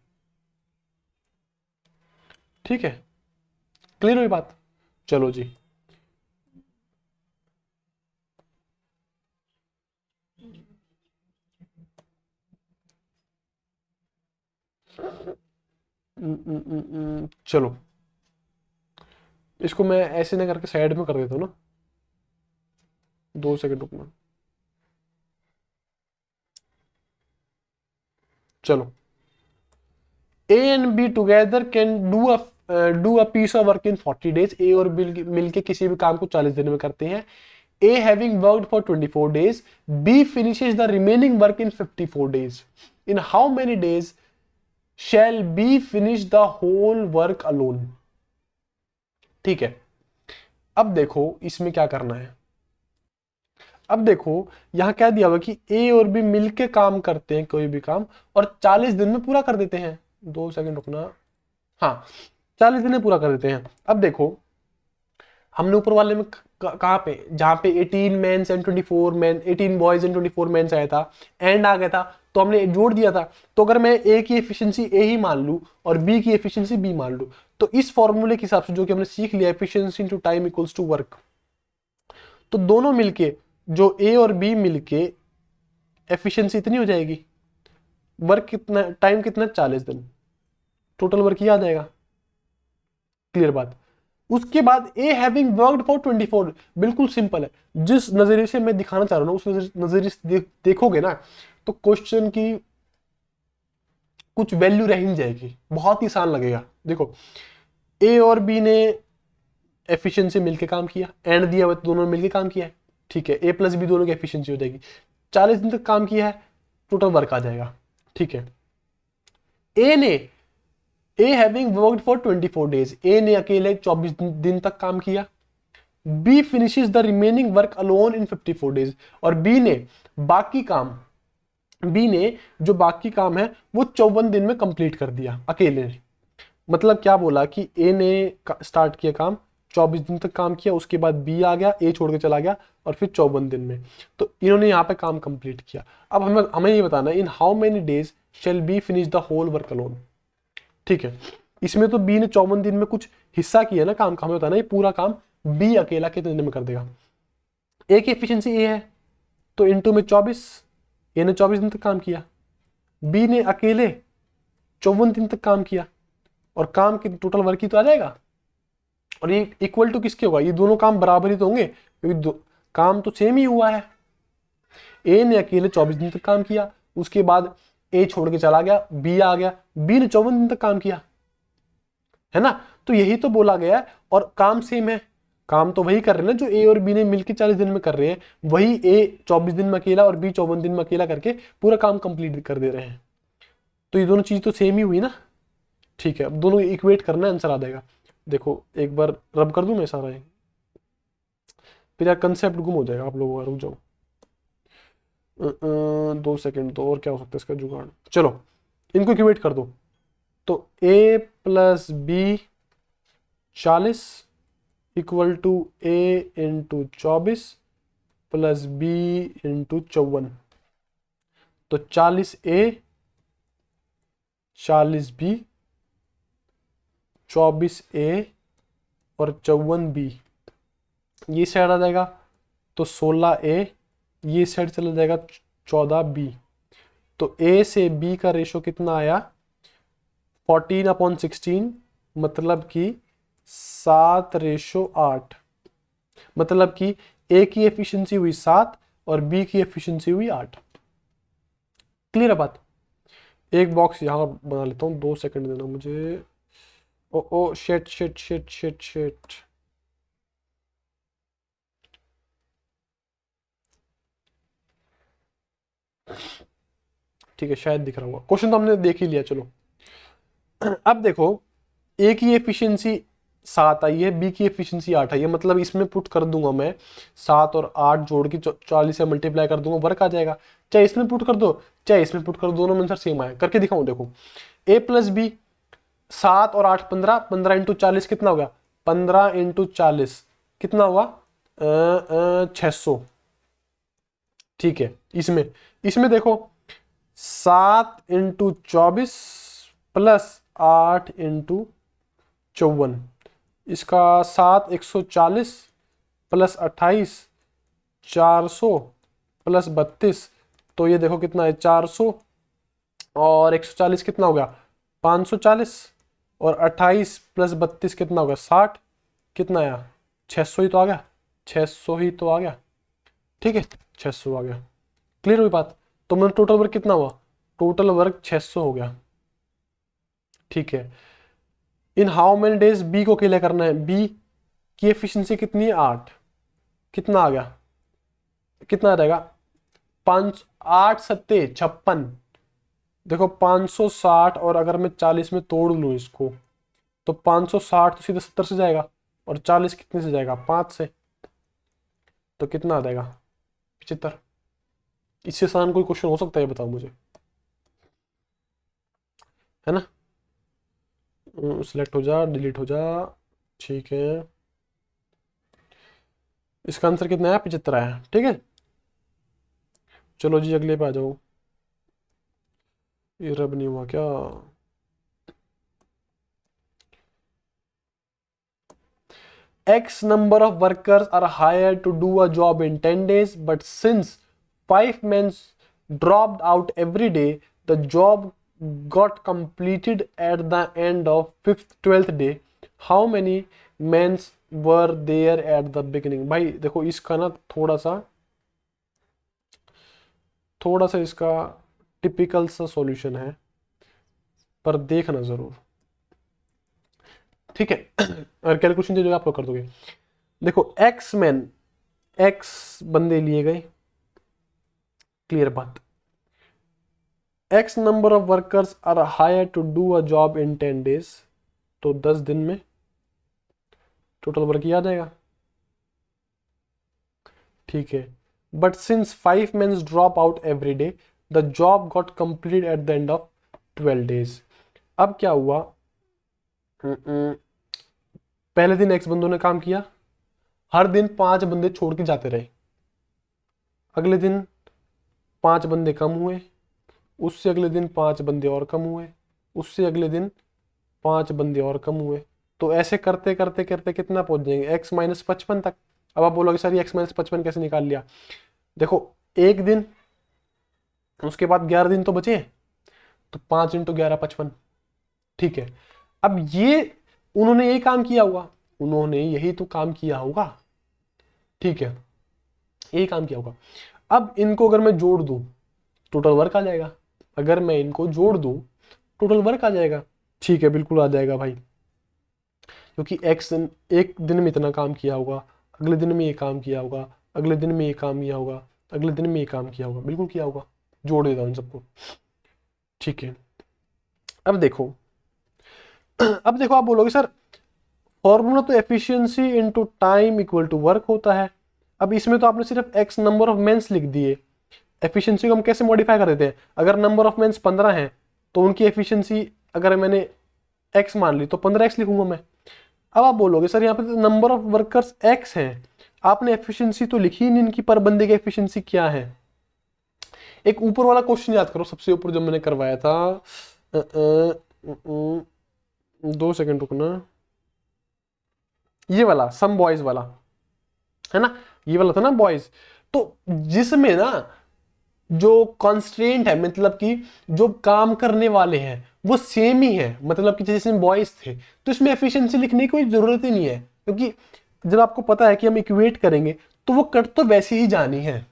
ठीक है, क्लियर हुई बात। चलो जी, चलो इसको मैं ऐसे ना करके साइड में कर देता हूँ ना, 2 सेकंड रुकना। चलो, A and B together can do a piece of work in 40 days। A और बी मिलके किसी भी काम को 40 दिन में करते हैं। A having worked for 24 days, B finishes the remaining work in 54 days। In how many days shall B finish the whole work alone. ठीक है, अब देखो इसमें क्या करना है। अब देखो यहां क्या दिया हुआ कि ए और बी मिलके काम करते हैं कोई भी काम और 40 दिन में पूरा कर देते हैं। 2 सेकंड रुकना, हाँ 40 दिन में पूरा कर देते हैं। अब देखो हमने ऊपर वाले में कहाँ पे, जहां पे 18 mens and 24 man, 18 boys and 24 mens आया था, एंड आ गया था, तो हमने जोड़ दिया था। तो अगर मैं ए की एफिशिएंसी ए ही मान लूं और बी की एफिशिएंसी बी मान लूं, तो इस फॉर्मूले के हिसाब से जो कि हमने सीख लिया, efficiency into time equals to work, तो दोनों मिलके जो ए और बी मिलके एफिशिएंसी इतनी हो जाएगी, वर्क कितना, टाइम कितना, 40 दिन, टोटल वर्क ही आ जाएगा। क्लियर बात। उसके बाद ए हैविंग वर्कड फॉर 24, बिल्कुल सिंपल है। जिस नजरिए से मैं दिखाना चाह रहा हूं उस नजरिए से देखोगे ना तो क्वेश्चन की कुछ वैल्यू रह ही नहीं जाएगी, बहुत ही आसान लगेगा। देखो ए और बी ने एफिशिएंसी मिलके काम किया, एंड दिया हुआ तो दोनों ने मिलके काम किया है, ठीक है, ए प्लस बी दोनों की एफिशिएंसी हो जाएगी। 40 दिन तक काम किया है, टोटल वर्क आ जाएगा, ठीक है। ए ने A having worked for 24 days, A ने अकेले 24 दिन तक काम किया। B finishes the remaining work alone in 54 days, और बी ने बाकी काम, बी ने जो बाकी काम है वो 54 दिन में कंप्लीट कर दिया अकेले ने। मतलब क्या बोला कि ए ने स्टार्ट किया काम, 24 दिन तक काम किया, उसके बाद बी आ गया, ए छोड़ के चला गया, और फिर 54 दिन में तो इन्होंने यहाँ पे काम कंप्लीट किया। अब हमें ये बताना है in how many days shall B finish the whole work alone, ठीक है। इसमें तो बी ने 54 दिन में कुछ हिस्सा किया ना काम का, हमें बताना ये पूरा काम बी अकेला कितने दिन में कर देगा। ए की एफिशिएंसी ए है तो इनटू में 24, ए ने 24 दिन तक काम किया, बी ने अकेले 54 दिन तक काम किया, और काम की टोटल वर्क ही तो आ जाएगा। और ये इक्वल टू किसके होगा, ये दोनों काम बराबर ही तो होंगे क्योंकि काम तो सेम ही हुआ है। ए ने अकेले 24 दिन तक काम किया, उसके बाद ए छोड़ के चला गया, बी आ गया, बी ने 54 दिन तक काम किया, है ना। तो यही तो बोला गया है, और काम सेम है, काम तो वही कर रहे हैं ना जो ए और बी ने मिलकर 40 दिन में कर रहे हैं, वही ए 24 दिन में अकेला और बी 54 दिन में अकेला करके पूरा काम कंप्लीट कर दे रहे हैं। तो ये दोनों चीज तो सेम ही हुई ना, ठीक है। अब दोनों इक्वेट करना, आंसर आ जाएगा। देखो एक बार रब कर दूं मैं सारा, फिर यार कंसेप्ट गुम हो जाएगा आप लोगों का, रुक जाओ 2 सेकंड। तो और क्या हो सकता है इसका जुगाड़, चलो इनको इक्वेट कर दो। तो a plus B 40 equal to A into 24 plus B into 54, तो 40a 40b 24a और 54b, ये साइड आ जाएगा तो 16a, ये साइड चला जाएगा 14b। तो a से b का रेशो कितना आया, 14/16, मतलब कि 7:8। मतलब कि ए की एफिशिएंसी हुई 7 और बी की एफिशिएंसी हुई 8। क्लियर है बात। एक बॉक्स यहां बना लेता हूं, 2 सेकंड देना मुझे। Oh oh shit shit shit shit shit, ठीक है शायद दिख रहा होगा। क्वेश्चन तो हमने देख ही लिया, चलो अब देखो ए की एफिशिएंसी 7 आई है, बी की एफिशिएंसी 8 आई है, मतलब इसमें पुट कर दूंगा मैं 7 और 8 जोड़ के 40 से मल्टीप्लाई कर दूंगा, वर्क आ जाएगा। चाहे इसमें पुट कर दो चाहे इसमें पुट कर दो, दोनों में आंसर सेम आया। करके दिखाऊं, देखो ए प्लस बी 7 और 8 15, 15 इंटू 40 कितना हो गया, 15 इंटू 40 कितना हुआ 600, ठीक है। इसमें इसमें देखो 7 इंटू 24 प्लस 8 इंटू 54, इसका 7 140 प्लस 28 400 प्लस 32, तो ये देखो कितना है 400 और 140 कितना हो गया 540, और 28 प्लस 32 कितना होगा 60, कितना आया 600 ही तो आ गया, 600 ही तो आ गया, ठीक है 600 आ गया। क्लियर हुई बात। तो मतलब टोटल वर्क कितना हुआ, टोटल वर्क 600 हो गया, ठीक है। In how many days, B को अकेले करना है, बी की एफिशिएंसी कितनी है 8, कितना आ गया, कितना आ जाएगा 5 8 सत्ते 56, देखो 560, और अगर मैं 40 में तोड़ लूं इसको तो 560 तो सीधे 70 से जाएगा, और 40 कितने से जाएगा, 5 से, तो कितना आ जाएगा, 75। इससे आसान कोई क्वेश्चन हो सकता है, बताओ मुझे, है ना। सिलेक्ट हो जा, डिलीट हो जा, ठीक है। इसका आंसर कितना है, 75 है, ठीक है। चलो जी अगले पे आ जाओ। ये रब नहीं हुआ क्या, X number of workers are hired to do a job in 10 days, but since 5 men dropped out every day, the job got completed at the end of 12th day. How many men were there at the beginning? भाई देखो इसका ना थोड़ा सा इसका टिपिकल सा सॉल्यूशन है, पर देखना जरूर, ठीक है। और कैलकुलेशन जो आप लोग कर दोगे। देखो एक्स बंदे लिए गए, क्लियर बात। X number of workers are hire to do a job in 10 days, तो 10 दिन में टोटल वर्क किया जाएगा, ठीक है। But since 5 mens drop out every day, the job got completed at the end of 12 days. अब क्या हुआ, पहले दिन एक्स बंदों ने काम किया, हर दिन 5 बंदे छोड़ के जाते रहे, अगले दिन 5 बंदे कम हुए, उससे अगले दिन 5 बंदे और कम हुए, उससे अगले दिन 5 बंदे और कम हुए, तो ऐसे करते करते करते कितना पहुंच जाएंगे, x-55 तक। अब आप बोलोगे सर ये x-55 कैसे निकाल लिया, देखो एक दिन, उसके बाद 11 दिन तो बचे, तो 5 इंटू 11 55, ठीक है। अब ये उन्होंने यही काम किया होगा, उन्होंने यही तो काम किया होगा, ठीक है, यही काम किया होगा। अब इनको अगर मैं जोड़ दूं टोटल वर्क आ जाएगा, अगर मैं इनको जोड़ दूं टोटल वर्क आ जाएगा, ठीक है, बिल्कुल आ जाएगा भाई, क्योंकि एक्स एक दिन में इतना काम किया होगा, अगले दिन में ये काम किया होगा, अगले दिन में ये काम किया होगा, अगले दिन में ये काम किया होगा, बिल्कुल किया होगा, जोड़ देता हूं सबको, ठीक है। अब देखो आप बोलोगे सर फॉर्मूला तो efficiency into time equal to work होता है। अब इसमें तो आपने सिर्फ एक्स नंबर ऑफ मेंस लिख दिए, एफिशिएंसी को हम कैसे मॉडिफाई कर देते हैं, अगर नंबर ऑफ मेंस 15 है तो उनकी एफिशिएंसी अगर मैंने एक्स मान ली तो 15x लिखूंगा मैं। अब आप बोलोगे सर यहाँ पे तो नंबर ऑफ वर्कर्स एक्स है, आपने एफिशिएंसी तो लिखी नहीं इनकी, पर बंदे की एफिशिएंसी क्या है। एक ऊपर वाला क्वेश्चन याद करो, सबसे ऊपर जो मैंने करवाया था, 2 सेकंड रुकना, ये वाला सम बॉयज वाला है ना, ये वाला था ना बॉयज, तो जिसमें ना जो कॉन्स्ट्रेंट है, मतलब कि जो काम करने वाले हैं वो सेम ही है, मतलब कि जैसे बॉयज थे, तो इसमें एफिशिएंसी लिखने की कोई जरूरत ही नहीं है, क्योंकि जब आपको पता है कि हम इक्वेट करेंगे तो वो कट तो वैसे ही जानी है,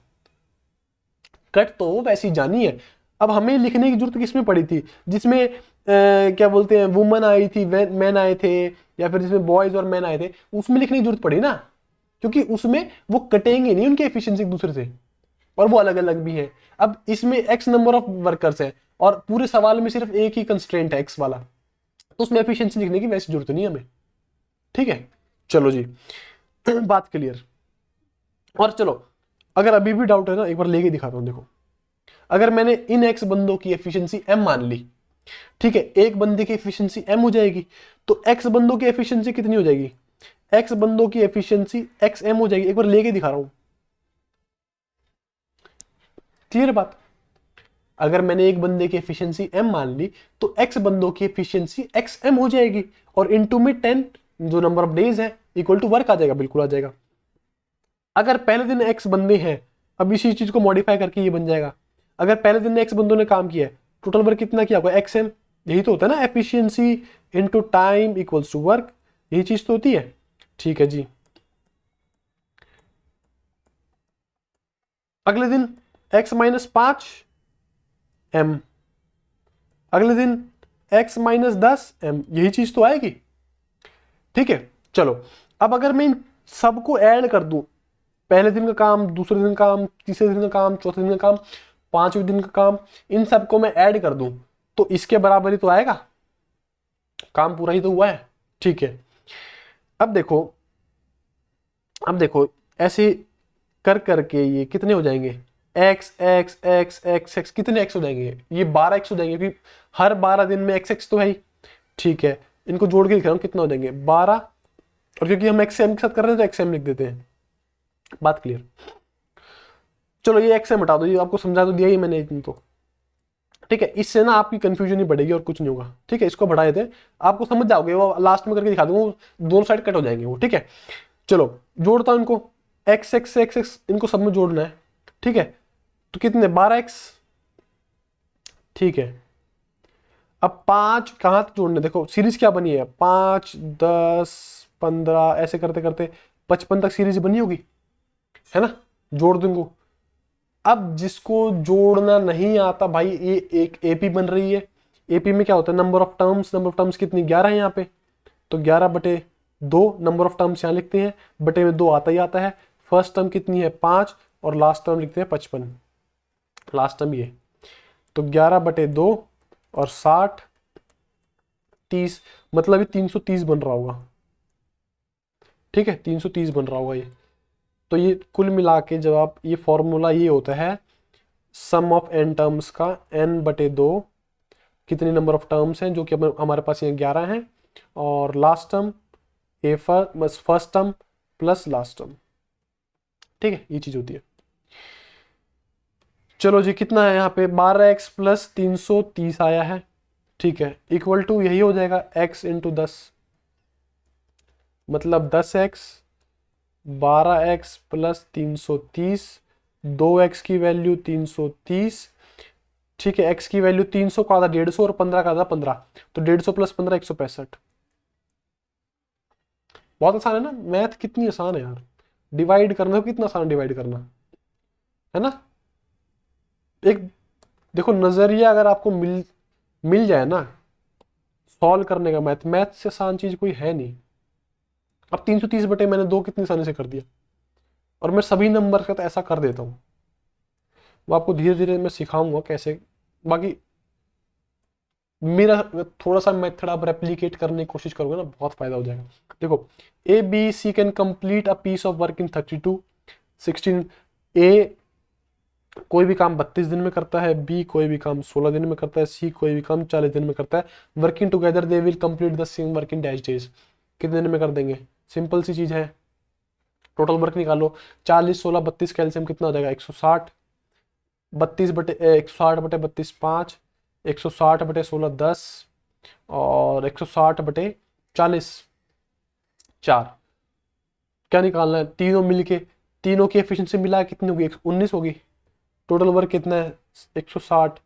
कट तो वैसे ही जानी है। अब हमें लिखने की जरूरत किसमें पड़ी थी, जिसमें क्या बोलते हैं वुमन आई थी, मैन आए थे, या फिर जिसमें बॉयज और मैन आए थे, उसमें लिखने की जरूरत पड़ी ना, क्योंकि उसमें वो कटेंगे नहीं उनकी एफिशिएंसी एक दूसरे से, और वो अलग अलग भी है। अब इसमें एक्स नंबर ऑफ वर्कर्स है और पूरे सवाल में सिर्फ एक ही कंस्ट्रेंट है एक्स वाला, तो उसमें एफिशिएंसी लिखने की वैसी जरूरत नहीं हमें, ठीक है। चलो जी बात क्लियर। और चलो अगर अभी भी डाउट है ना, एक बार लेके दिखाता हूं, देखो अगर मैंने इन एक्स बंदों की एफिशिएंसी एम मान ली, ठीक है, एक बंदे की एफिशिएंसी एम हो जाएगी, तो एक्स बंदों की एफिशिएंसी कितनी हो जाएगी, एक्स बंदों की एफिशिएंसी एक्स एम हो जाएगी। एक बार लेके दिखा रहा हूं, क्लियर बात। अगर मैंने एक बंदे की एफिशिएंसी एम मान ली तो एक्स बंदों की एफिशिएंसी एक्स एम हो जाएगी, और इनटू में 10 जो नंबर ऑफ डेज है इक्वल टू वर्क आ जाएगा, बिल्कुल आ जाएगा। अगर पहले दिन एक्स बंदे हैं, अब इसी चीज को मॉडिफाई करके ये बन जाएगा, अगर पहले दिन एक्स बंदों ने काम किया है, टोटल वर्क कितना किया होगा, एक्स एम, यही तो होता है ना, efficiency into time equals to work, यही चीज तो होती है, ठीक है जी। अगले दिन x-5 m, अगले दिन x-10 m, यही चीज तो आएगी, ठीक है। चलो अब अगर मैं इन सबको ऐड कर दूं, पहले दिन का काम, दूसरे दिन का काम, तीसरे दिन का काम, चौथे दिन का काम, पांचवें दिन का काम, इन सबको मैं ऐड कर दूं तो इसके बराबर ही तो आएगा, काम पूरा ही तो हुआ है, ठीक है। अब देखो अब देखो ऐसे कर करके ये कितने हो जाएंगे, x x x x x, कितने एक्स हो जाएंगे, ये 12 एक्स हो जाएंगे, क्योंकि हर 12 दिन में एक्स एक्स तो है ही। ठीक है, इनको जोड़ के लिख रहा हूँ, कितना हो जाएंगे 12, और क्योंकि हम एक्स एम के साथ कर रहे हैं तो एक्स एम लिख देते हैं। बात क्लियर। चलो ये एक्स एम हटा दो, ये आपको समझा तो दिया ही मैंने इनको। ठीक है, इससे ना आपकी कंफ्यूजन ही बढ़ेगी और कुछ नहीं होगा। ठीक है, इसको बढ़ा देते हैं, आपको समझ जाओगे, वो लास्ट में करके दिखा दूंगा, दोनों साइड कट हो जाएंगे वो। ठीक है, चलो जोड़ता हूं इनको, एक्स एक्स से एक्स एक्स, इनको सब में जोड़ना है। ठीक है, तो कितने 12 एक्स। ठीक है, अब 5 कहां तक जोड़ने, देखो सीरीज क्या बनी है, 5 10 15 ऐसे करते करते 55 तक सीरीज बनी होगी, है ना। जोड़ दो इनको। अब जिसको जोड़ना नहीं आता भाई, ये एक एपी बन रही है। एपी में क्या होता है, number of terms, number of terms कितनी 11 है यहाँ पे, तो 11/2 नंबर ऑफ टर्म्स यहाँ लिखते हैं, बटे में 2 आता ही आता है। फर्स्ट टर्म कितनी है 5, और लास्ट टर्म लिखते हैं 55, लास्ट टर्म ये, तो 11/2 और 60 30, मतलब ये 330 बन रहा होगा। ठीक है, 330 बन रहा होगा ये। तो ये कुल मिला के जब आप, ये फॉर्मूला ये होता है सम ऑफ एन टर्म्स का, n/2 कितने नंबर ऑफ टर्म्स हैं, जो कि हमारे पास यहाँ 11 हैं, और last term A first term plus last term. ठीक है, ये चीज होती है। चलो जी, कितना है यहाँ पे 12x प्लस 330 आया है। ठीक है, इक्वल टू यही हो जाएगा x इंटू 10, मतलब 10x, 12x प्लस 330, 2x की वैल्यू 330। ठीक है, x की वैल्यू 300 का आधा 150 और 15 का आधा 15, तो 150 प्लस 15 165। बहुत आसान है ना, मैथ कितनी आसान है यार, डिवाइड करना कितना आसान, डिवाइड करना है ना। एक देखो नजरिया अगर आपको मिल मिल जाए ना सॉल्व करने का, मैथ से आसान चीज कोई है नहीं। अब 330 बटे मैंने 2 कितनी आसानी से कर दिया, और मैं सभी नंबर का तो ऐसा कर देता हूँ। वो आपको धीरे धीरे मैं सिखाऊंगा कैसे। बाकी मेरा थोड़ा सा मेथड आप रेप्लिकेट करने की कोशिश करोगे ना, बहुत फायदा हो जाएगा। देखो, A B C can complete a piece of work in 32 16। A कोई भी काम 32 दिन में करता है, बी कोई भी काम 16 दिन में करता है, सी कोई भी काम 40 दिन में करता है। Working together they will complete the same work in dash days. कितने दिन में कर देंगे, सिंपल सी चीज है, टोटल वर्क निकालो। 40 16 32 कैल्सियम कितना हो जाएगा 160, 160/32 5, 160/16 10, और 160/40 4। क्या निकालना है, तीनों मिलके, तीनों की एफिशिएंसी मिला कितनी होगी 19 होगी। टोटल वर्क कितना है 160,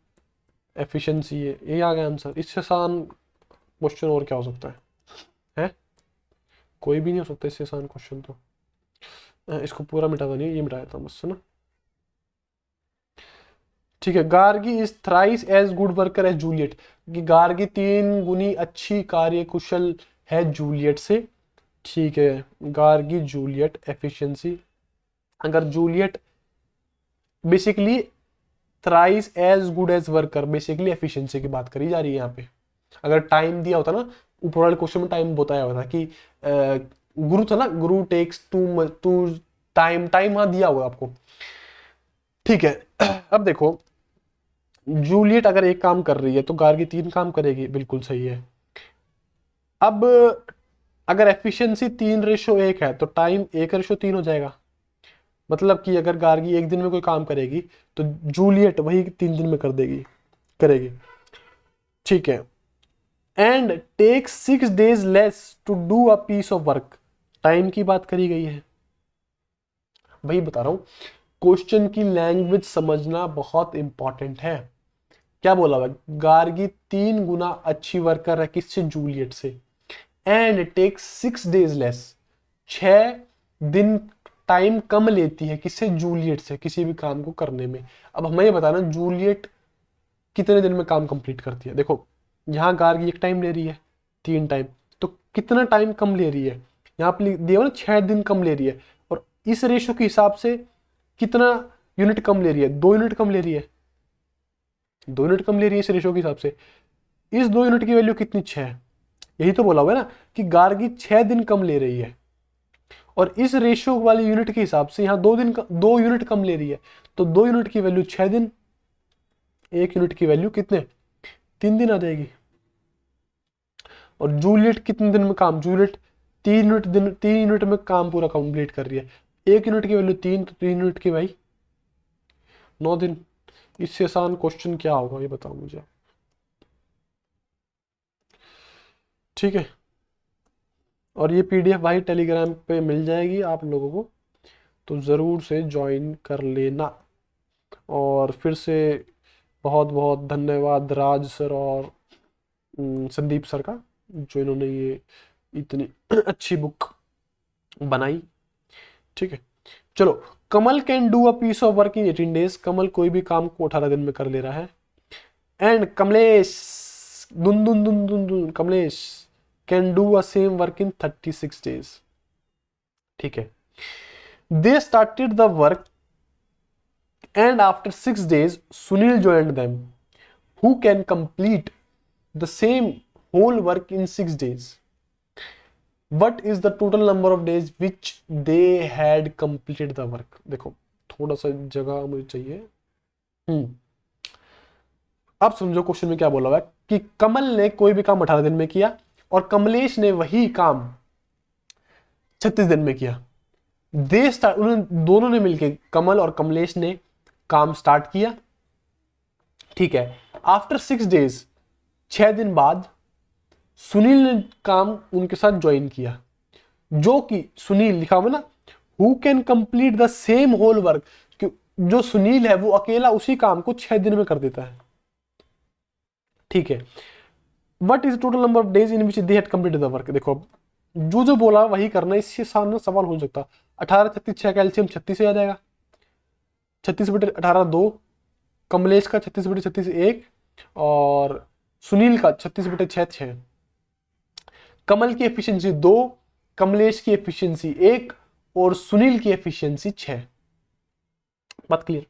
एफिशिएंसी है, ये आ गया आंसर। इससे आसान क्वेश्चन और क्या हो सकता है? कोई भी नहीं हो सकता इससे आसान क्वेश्चन तो। इसको पूरा मिटा दो, नहीं ये मिटा देता हूँ बस, है ना। ठीक है, Gargi is thrice as good worker as Juliet, कि गार्गी 3 गुनी अच्छी कार्य कुशल है जूलियट से। ठीक है, गार्गी जूलियट एफिशिएंसी, अगर Juliet basically thrice as good as worker, basically efficiency की बात करी जा रही है यहाँ पे। अगर टाइम दिया होता ना, ऊपर वाले क्वेश्चन में टाइम बताया हुआ था कि गुरु था ना, गुरु टेक्स टू टाइम, टाइम वहां दिया हुआ आपको। ठीक है, अब देखो जूलियट अगर एक काम कर रही है तो गार्गी 3 काम करेगी, बिल्कुल सही है। अब अगर एफिशिएंसी 3:1 है तो टाइम 1:3 हो जाएगा। मतलब कि अगर गार्गी एक दिन में कोई काम करेगी तो जूलियट वही 3 दिन में कर देगी, करेगी। ठीक है, and take 6 days less to do a piece of work, time की बात करी गई है। वही बता रहा हूं, क्वेश्चन की लैंग्वेज समझना बहुत इंपॉर्टेंट है। क्या बोला हुआ, गार्गी 3 गुना अच्छी वर्कर है किससे, जूलियट से, एंड टेक 6 days लेस, 6 दिन टाइम कम लेती है किससे, जूलियट से, किसी भी काम को करने में। अब हमें ये बताना जूलियट कितने दिन में काम कंप्लीट करती है। देखो यहाँ गार्गी 1 टाइम ले रही है, 3 टाइम, तो कितना टाइम कम ले रही है, यहाँ पे दिया ना 6 दिन कम ले रही है, और इस रेशो के हिसाब से कितना यूनिट कम ले रही है, 2 यूनिट कम ले रही है, 2 यूनिट कम ले रही है इस रेशो के हिसाब से। इस 2 यूनिट की वैल्यू कितनी, 6। यही तो बोला हुआ है ना कि गार्गी 6 दिन कम ले रही है, और इस रेशियो वाली यूनिट के हिसाब से यहाँ 2 यूनिट कम ले रही है, तो 2 यूनिट की वैल्यू 6 दिन, 1 यूनिट की वैल्यू कितने 3 दिन आ जाएगी। और जूलियट कितने दिन में काम, जूलियट 3 यूनिट में काम पूरा कंप्लीट कर रही है, 1 यूनिट की वैल्यू 3, तो 3 यूनिट की भाई 9 दिन। इससे आसान क्वेश्चन क्या होगा ये बताओ मुझे। ठीक है, और ये पीडीएफ भाई टेलीग्राम पे मिल जाएगी आप लोगों को, तो ज़रूर से ज्वाइन कर लेना। और फिर से बहुत बहुत धन्यवाद राज सर और संदीप सर का, जो इन्होंने ये इतनी अच्छी बुक बनाई। ठीक है, चलो। Kamal can do a piece of work in 18 days, Kamal कोई भी काम को 18 दिन में कर ले रहा है। एंड कमलेश दुन दुन दुन दुन दुन Kamlesh can do a same work in 36 days. ठीक है, they started the work and after 6 days Sunil joined them, who can complete the same whole work in 6 days. What is the total number of days which they had completed the work? देखो थोड़ा सा जगह मुझे चाहिए। अब समझो क्वेश्चन में क्या बोला हुआ है कि कमल ने कोई भी काम 18 दिन में किया और कमलेश ने वही काम 36 दिन में किया। उन्होंने दोनों ने मिलकर, कमल और कमलेश ने काम स्टार्ट किया। ठीक है, आफ्टर 6 days 6 दिन बाद सुनील ने काम उनके साथ ज्वाइन किया, जो कि सुनील लिखा हुआ ना, who can complete the same whole work, जो सुनील है वो अकेला उसी काम को 6 दिन में कर देता है। ठीक है, what is total number of days in which they had completed the work. देखो जो बोला वही करना, इससे सामने सवाल हो सकता। 18 36 6 का एलसीएम 36 से आ जाएगा, 36/18 2, कमलेश का 36/36 1, और सुनील का 36/6 6। कमल की एफिशिएंसी 2, कमलेश की एफिशिएंसी 1 और सुनील की एफिशिएंसी 6। बात क्लियर।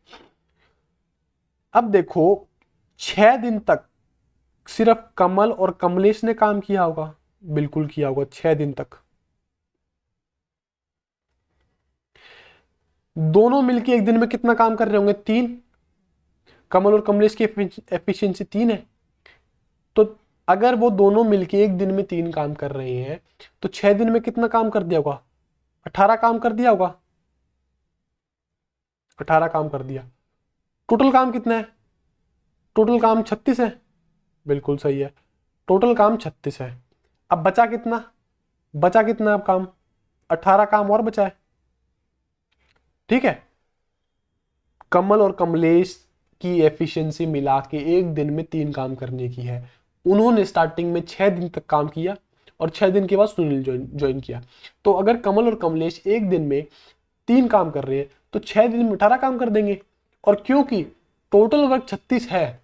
अब देखो 6 दिन तक सिर्फ कमल और कमलेश ने काम किया होगा, बिल्कुल किया होगा 6 दिन तक। दोनों मिलके एक दिन में कितना काम कर रहे होंगे 3, कमल और कमलेश की एफिशिएंसी 3 है, तो अगर वो दोनों मिलके एक दिन में 3 काम कर रहे हैं तो 6 दिन में कितना काम कर दिया होगा, 18 काम कर दिया होगा, 18 काम कर दिया। टोटल काम कितना है, टोटल काम 36 है, बिल्कुल सही है, टोटल काम 36 है। अब बचा कितना, बचा कितना अब काम, 18 काम और बचा है। ठीक है, कमल और कमलेश की एफिशिएंसी मिला के एक दिन में 3 काम करने की है। उन्होंने स्टार्टिंग में 6 दिन तक काम किया और 6 दिन के बाद सुनील ज्वाइन किया। तो अगर कमल और कमलेश एक दिन में 3 काम कर रहे हैं तो 6 दिन में 18 काम कर देंगे, और क्योंकि टोटल वर्क 36 है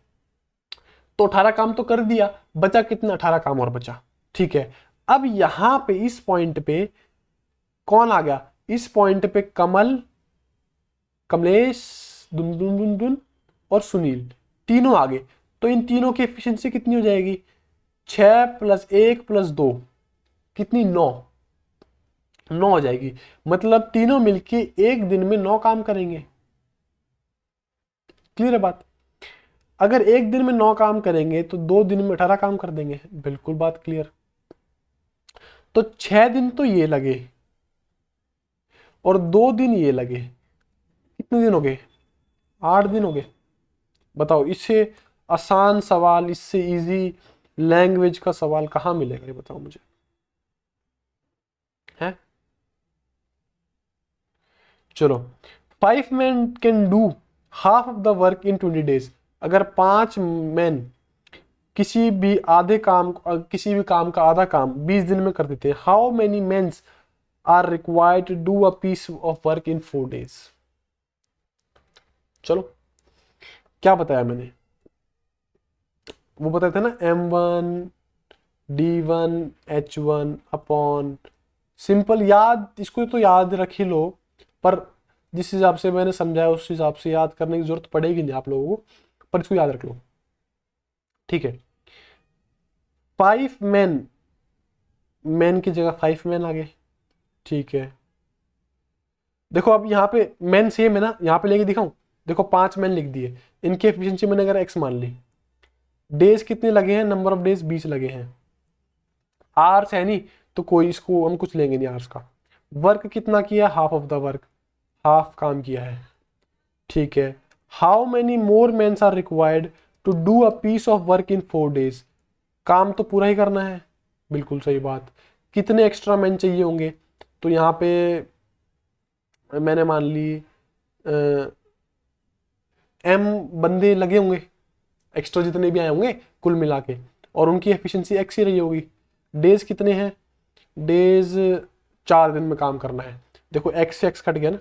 तो 18 काम तो कर दिया, बचा कितना, 18 काम और बचा। ठीक है, अब यहां पे इस पॉइंट पे कौन आ गया, इस पॉइंट पे कमल, कमलेश, दुन दुन दुन दुन और सुनील तीनों आगे, तो इन तीनों की एफिशिएंसी कितनी हो जाएगी, 6 + 1 + 2 कितनी, 9 हो जाएगी। मतलब तीनों मिलके एक दिन में 9 काम करेंगे। क्लियर है बात। अगर एक दिन में 9 काम करेंगे तो 2 दिन में 18 काम कर देंगे, बिल्कुल बात क्लियर। तो 6 दिन तो ये लगे और 2 दिन ये लगे, कितने दिन हो गए, 8 दिन हो गए। बताओ इससे आसान सवाल, इससे इजी लैंग्वेज का सवाल कहां मिलेगा, ये बताओ मुझे, है। चलो, 5 men can do half of the work in 20 days। अगर 5 मैन किसी भी काम का आधा काम 20 दिन में कर देते हैं, how many mens are required to do a piece of work in 4 days। चलो, क्या बताया मैंने, वो बताया था ना, M1 D1 H1 upon, simple याद, इसको तो याद रख ही लो, पर जिस हिसाब से मैंने समझाया उस हिसाब से याद करने की जरूरत पड़ेगी नहीं आप लोगों को, पर इसको याद रख लो। ठीक है, 5 मैन, मैन की जगह 5 मैन आ गए। ठीक है, देखो अब यहाँ पे मैन सेम है ना, यहाँ पे लेके दिखाऊं, देखो 5 मैन लिख दिए, इनकी एफिशिएंसी मैंने अगर x मान ली, डेज कितने लगे हैं, नंबर ऑफ डेज 20 लगे हैं, आवर्स है नहीं तो कोई इसको हम कुछ लेंगे नहीं आवर्स का, वर्क कितना किया, half of the work, half काम किया है, ठीक है। How many more mens are required to do a piece of work in 4 days, काम तो पूरा ही करना है, बिल्कुल सही बात। कितने एक्स्ट्रा मैन चाहिए होंगे, तो यहाँ पे मैंने मान ली m बंदे लगे होंगे, एक्स्ट्रा जितने भी आए होंगे कुल मिला के, और उनकी एफिशिएंसी x ही रही होगी। डेज कितने हैं, डेज 4 दिन में काम करना है, देखो x से x कट गया ना,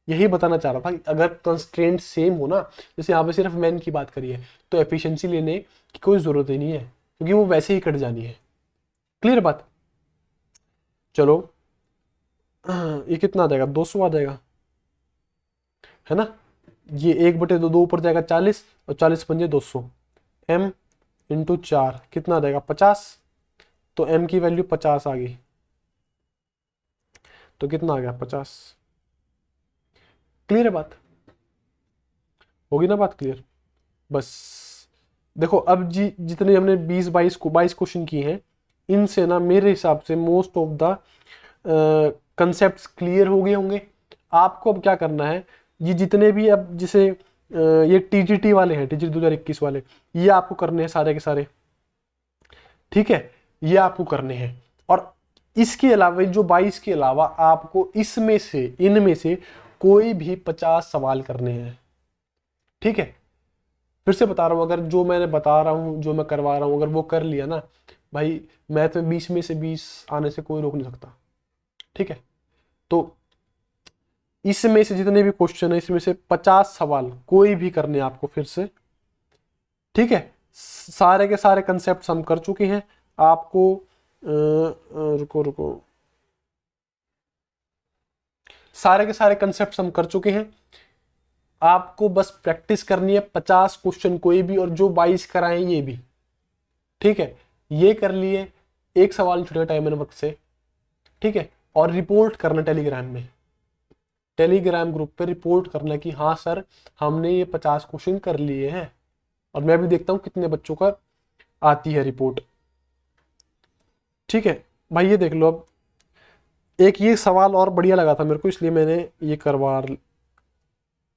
यही बताना चाह रहा था कि अगर कंस्ट्रेंट सेम हो ना, जैसे यहाँ पे सिर्फ मैन की बात करी है, तो एफिशिएंसी लेने की कोई ज़रूरत ही नहीं है, क्योंकि वो वैसे ही कट जानी है। क्लियर बात। चलो ये कितना आ जाएगा, 200 आ जाएगा, है ना। ये 1/2 ऊपर जाएगा 40, और 40 पंजे 200, m इंटू 4 कितना आ जाएगा 50, तो m की वैल्यू 50 आ गई, तो कितना आ गया 50। क्लियर है बात, होगी ना बात क्लियर। बस देखो अब जी जितने हमने 22 क्वेश्चन किए हैं, इनसे ना मेरे हिसाब से most of the concepts clear हो गए होंगे। आपको अब क्या करना है, ये जितने भी अब जैसे ये टीजीटी वाले हैं, टीजीटी 2021 वाले, ये आपको करने हैं सारे के सारे, ठीक है, ये आपको करने हैं। और इसके अलावा जो 22 के अलावा आपको इसमें से इनमें से कोई भी 50 सवाल करने हैं, ठीक है। फिर से बता रहा हूं, अगर जो मैंने बता रहा हूं, जो मैं करवा रहा हूं, अगर वो कर लिया ना भाई, मैथ में 20 में से 20 आने से कोई रोक नहीं सकता, ठीक है। तो इसमें से जितने भी क्वेश्चन है, इसमें से 50 सवाल कोई भी करने आपको फिर से, ठीक है। सारे के सारे कंसेप्ट हम कर चुके हैं आपको। रुको रुको, सारे के सारे कंसेप्ट हम कर चुके हैं, आपको बस प्रैक्टिस करनी है। 50 क्वेश्चन कोई भी, और जो 22 कराएं ये भी, ठीक है। ये कर लिए, एक सवाल छूटेगा टाइम एंड वर्क से, ठीक है। और रिपोर्ट करना टेलीग्राम में, टेलीग्राम ग्रुप पे रिपोर्ट करना कि हाँ सर हमने ये 50 क्वेश्चन कर लिए हैं, और मैं भी देखता हूँ कितने बच्चों का आती है रिपोर्ट, ठीक है भाई। ये देख लो, अब एक ये सवाल और बढ़िया लगा था मेरे को, इसलिए मैंने ये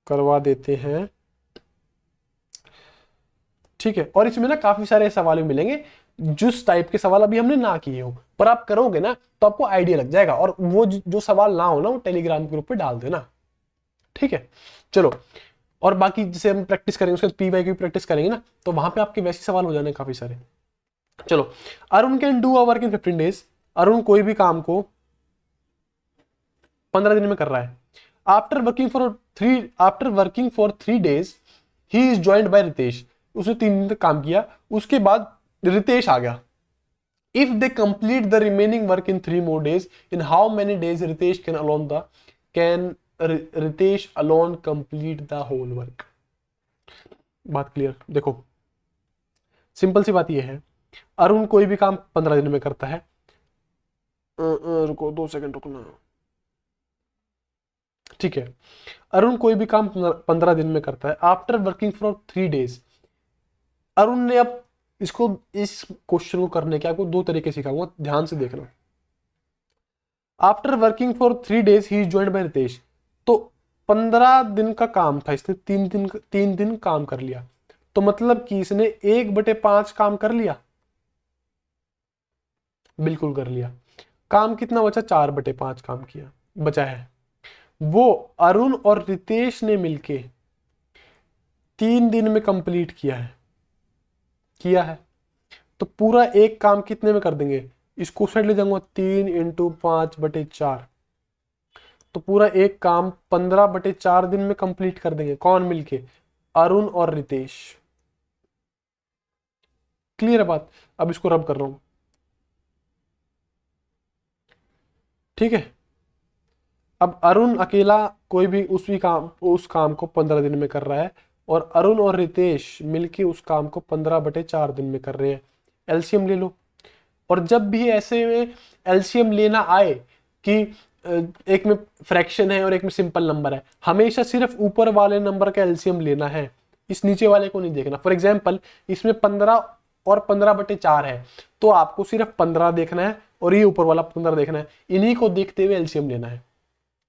करवा देते हैं, ठीक है। और इसमें ना काफी सारे सवाल भी मिलेंगे जिस टाइप के सवाल अभी हमने ना किए हो, पर आप करोगे ना तो आपको आइडिया लग जाएगा, और वो जो सवाल ना हो ना वो टेलीग्राम ग्रुप पे डाल देना, ठीक है। चलो, और बाकी जैसे हम प्रैक्टिस करेंगे उसके पीवाई की प्रैक्टिस करेंगे ना, तो वहां पे आपके वैसे सवाल हो जाने काफी सारे। चलो, Arun can do a work in 15 days, Arun कोई भी काम को 15 दिन में कर रहा है। After working for 3 days he is joined by Ritesh, उसने 3 दिन तक काम किया, उसके बाद रितेश आ गया। If they complete the remaining work in 3 more days, in how many days Ritesh can Ritesh alone complete the whole work. बात क्लियर। देखो सिंपल सी बात यह है, अरुण कोई भी काम 15 दिन में करता है, रुको 2 सेकंड रुकना, ठीक है। अरुण कोई भी काम 15 दिन में करता है। After working for 3 days, Arun ने अब इसको, इस क्वेश्चन को करने के आपको 2 तरीके सिखाऊंगा, ध्यान से देखना। After working for 3 days he joined by Ritesh, तो 15 दिन का काम था, इसने 3 दिन काम कर लिया, तो मतलब कि इसने 1/5 काम कर लिया, बिल्कुल कर लिया। काम कितना बचा, 4/5 काम किया बचा है। वो अरुण और रितेश ने मिलके 3 दिन में कंप्लीट किया है। तो पूरा एक काम कितने में कर देंगे, इसको साइड ले जाऊंगा, 3 × 5/4, तो पूरा एक काम 15/4 दिन में कंप्लीट कर देंगे, कौन मिलके, अरुण और रितेश। क्लियर है बात। अब इसको रब कर रहा हूं, ठीक है। अब अरुण अकेला कोई भी उस काम को 15 दिन में कर रहा है, और अरुण और रितेश मिलके उस काम को 15/4 दिन में कर रहे हैं। एलसीएम ले लो, और जब भी ऐसे में एलसीएम लेना आए कि एक में फ्रैक्शन है और एक में सिंपल नंबर है, हमेशा सिर्फ ऊपर वाले नंबर का एलसीएम लेना है, इस नीचे वाले को नहीं देखना। फॉर एग्जाम्पल इसमें 15 और 15/4 है, तो आपको सिर्फ 15 देखना है और ये ऊपर वाला 15 देखना है, इन्हीं को देखते हुए एलसीएम लेना है।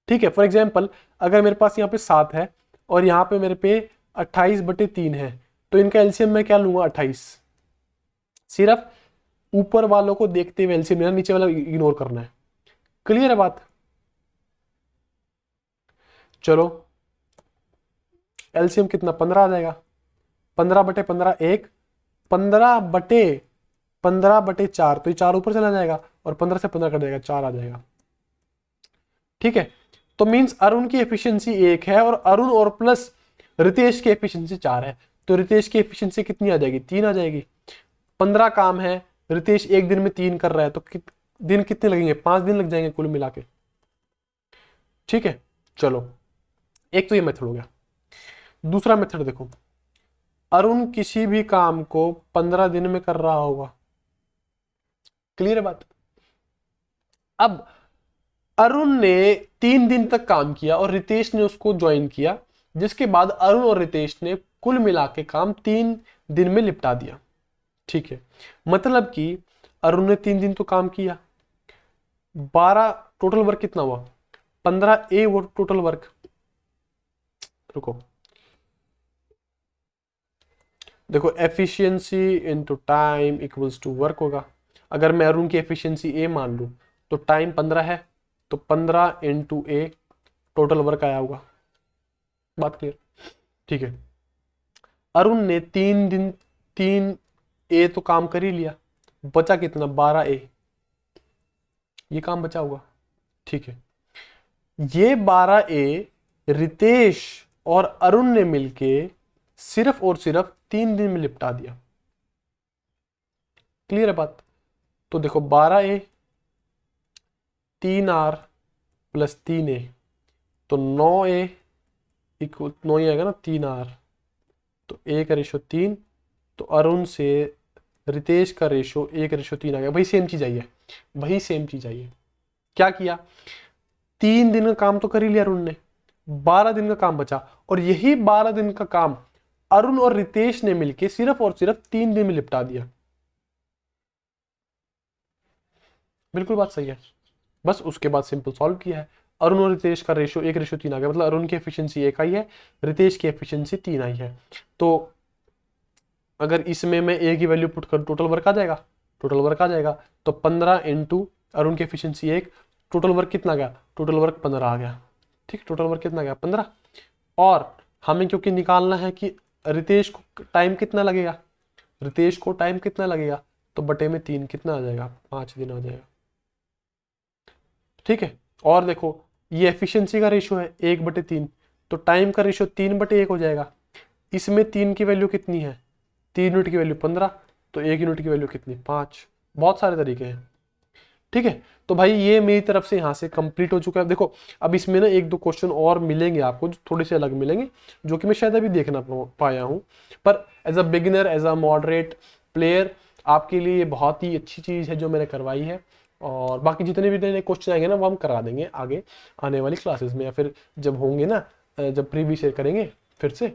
ठीक है, फॉर एग्जाम्पल अगर मेरे पास यहाँ पे 7 है और यहाँ पे मेरे पे 28/3 है, तो इनका एलसीएम मैं क्या लूंगा 28। सिर्फ ऊपर वालों को देखते हुए एलसीएम लेना, नीचे वाला इग्नोर करना है। क्लियर है बात? चलो एलसीएम कितना 15 आ जाएगा, 15/15 1, 15/15/4, तो ये 4 ऊपर चला जाएगा और 15 से 15 कट जाएगा, 4 आ जाएगा। ठीक है, तो मींस अरुण की एफिशिएंसी 1 है और अरुण और प्लस रितेश की एफिशिएंसी 4 है, तो रितेश की एफिशिएंसी कितनी आ जाएगी 3 आ जाएगी। 15 काम है, रितेश एक दिन में 3 कर रहा है, तो दिन कितने लगेंगे 5 दिन लग जाएंगे कुल मिला के। ठीक है, चलो एक तो ये मेथड हो गया। दूसरा मेथड देखो, अरुण किसी भी काम को 15 दिन में कर रहा होगा। क्लियर है बात? अब अरुण ने 3 दिन तक काम किया और रितेश ने उसको ज्वाइन किया, जिसके बाद अरुण और रितेश ने कुल मिला के काम 3 दिन में निपटा दिया। ठीक है, मतलब कि अरुण ने 3 दिन तो काम किया, 12 टोटल वर्क कितना हुआ 15A वो टोटल वर्क। रुको, देखो efficiency into time equals to work होगा। अगर मैं अरुण की एफिशिएंसी A मान लूं तो टाइम 15 है, तो 15 इंटू A टोटल वर्क आया होगा। बात क्लियर? ठीक है, अरुण ने 3 A तो काम कर ही लिया, बचा कितना 12A, ये काम बचा होगा। ठीक है, ये 12A रितेश और अरुण ने मिलके सिर्फ और सिर्फ 3 दिन में निपटा दिया। क्लियर है बात? तो देखो 12A 3R प्लस 3A, तो 9A इक्वल 9 ही आएगा ना 3R, तो A का रेशो 3, तो अरुण से रितेश का रेशो 1:3 आ गया। भाई सेम चीज आई है, वही सेम चीज आई है। क्या किया 3 दिन का काम तो कर ही लिया अरुण ने, 12 दिन का काम बचा, और यही 12 दिन का काम अरुण और रितेश ने मिलके सिर्फ और सिर्फ 3 दिन में निपटा दिया। बिल्कुल बात सही है, बस उसके बाद सिंपल सॉल्व किया है। अरुण और रितेश का रेशो 1:3 आ गया, मतलब अरुण की एफिशिएंसी 1 आई है, रितेश की एफिशिएंसी 3 आई है। तो अगर इसमें मैं A की वैल्यू पुट कर टोटल वर्क आ जाएगा, टोटल वर्क आ जाएगा, तो 15 इंटू अरुण की एफिशिएंसी 1, टोटल वर्क कितना गया, टोटल वर्क 15 आ गया। ठीक, टोटल वर्क कितना गया 15, और हमें क्योंकि निकालना है कि रितेश को टाइम कितना लगेगा, रितेश को टाइम कितना लगेगा, तो बटे में 3 कितना आ जाएगा 5 दिन आ जाएगा। ठीक है, और देखो ये एफिशिएंसी का रेशो है 1/3, तो टाइम का रेशो 3/1 हो जाएगा। इसमें 3 की वैल्यू कितनी है, 3 यूनिट की वैल्यू 15, तो 1 यूनिट की वैल्यू कितनी 5। बहुत सारे तरीके हैं। ठीक है, तो भाई ये मेरी तरफ से यहाँ से कंप्लीट हो चुका है। देखो अब इसमें ना 1-2 क्वेश्चन और मिलेंगे आपको जो थोड़े से अलग मिलेंगे, जो कि मैं शायद अभी देखना पाया हूँ, पर as a beginner as a moderate player आपके लिए ये बहुत ही अच्छी चीज़ है जो मैंने करवाई है। और बाकी जितने भी नए क्वेश्चन आएंगे ना वो हम करा देंगे आगे आने वाली क्लासेस में, या फिर जब होंगे ना, जब प्रीवियस ईयर करेंगे फिर से,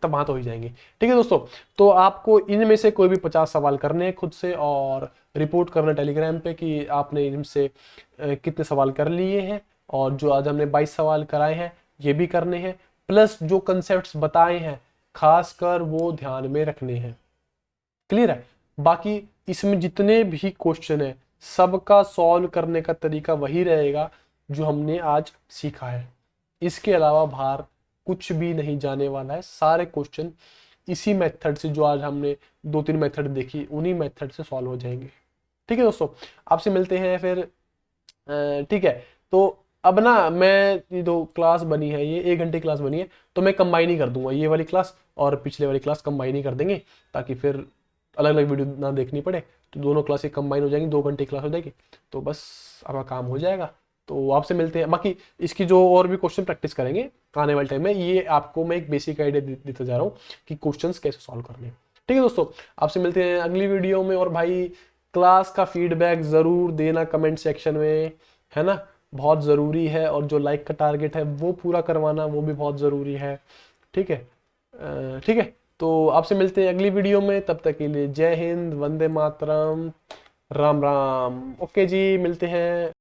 तब वहाँ तो हो ही जाएंगे। ठीक है दोस्तों, तो आपको इनमें से कोई भी 50 सवाल करने हैं खुद से और रिपोर्ट करना टेलीग्राम पे कि आपने इनसे कितने सवाल कर लिए हैं, और जो आज हमने 22 सवाल कराए हैं ये भी करने हैं, प्लस जो कंसेप्ट्स बताए हैं खासकर वो ध्यान में रखने हैं। क्लियर है? बाकी इसमें जितने भी क्वेश्चन है सबका सॉल्व करने का तरीका वही रहेगा जो हमने आज सीखा है, इसके अलावा बाहर कुछ भी नहीं जाने वाला है। सारे क्वेश्चन इसी मेथड से, जो आज हमने 2-3 मेथड देखी उन्हीं मेथड से सॉल्व हो जाएंगे। ठीक है दोस्तों, आपसे मिलते हैं फिर। ठीक है, तो अब ना मैं ये जो क्लास बनी है, ये 1 घंटे क्लास बनी है, तो मैं कंबाइन ही कर दूंगा, ये वाली क्लास और पिछले वाली क्लास कंबाइन ही कर देंगे, ताकि फिर अलग अलग वीडियो ना देखनी पड़े, तो दोनों क्लासेस कंबाइन हो जाएंगी, 2 घंटे क्लास हो जाएगी, तो बस आपका काम हो जाएगा। तो आपसे मिलते हैं, बाकी इसकी जो और भी क्वेश्चन प्रैक्टिस करेंगे आने वाले टाइम में, ये आपको मैं एक बेसिक आइडिया देता जा रहा हूँ कि क्वेश्चंस कैसे सॉल्व करने हैं। ठीक है दोस्तों, आपसे मिलते हैं अगली वीडियो में, और भाई क्लास का फीडबैक ज़रूर देना कमेंट सेक्शन में, है ना, बहुत ज़रूरी है, और जो लाइक का टारगेट है वो पूरा करवाना वो भी बहुत ज़रूरी है। ठीक है, ठीक है। तो आपसे मिलते हैं अगली वीडियो में, तब तक के लिए जय हिंद, वंदे मातरम, राम राम। ओके जी, मिलते हैं।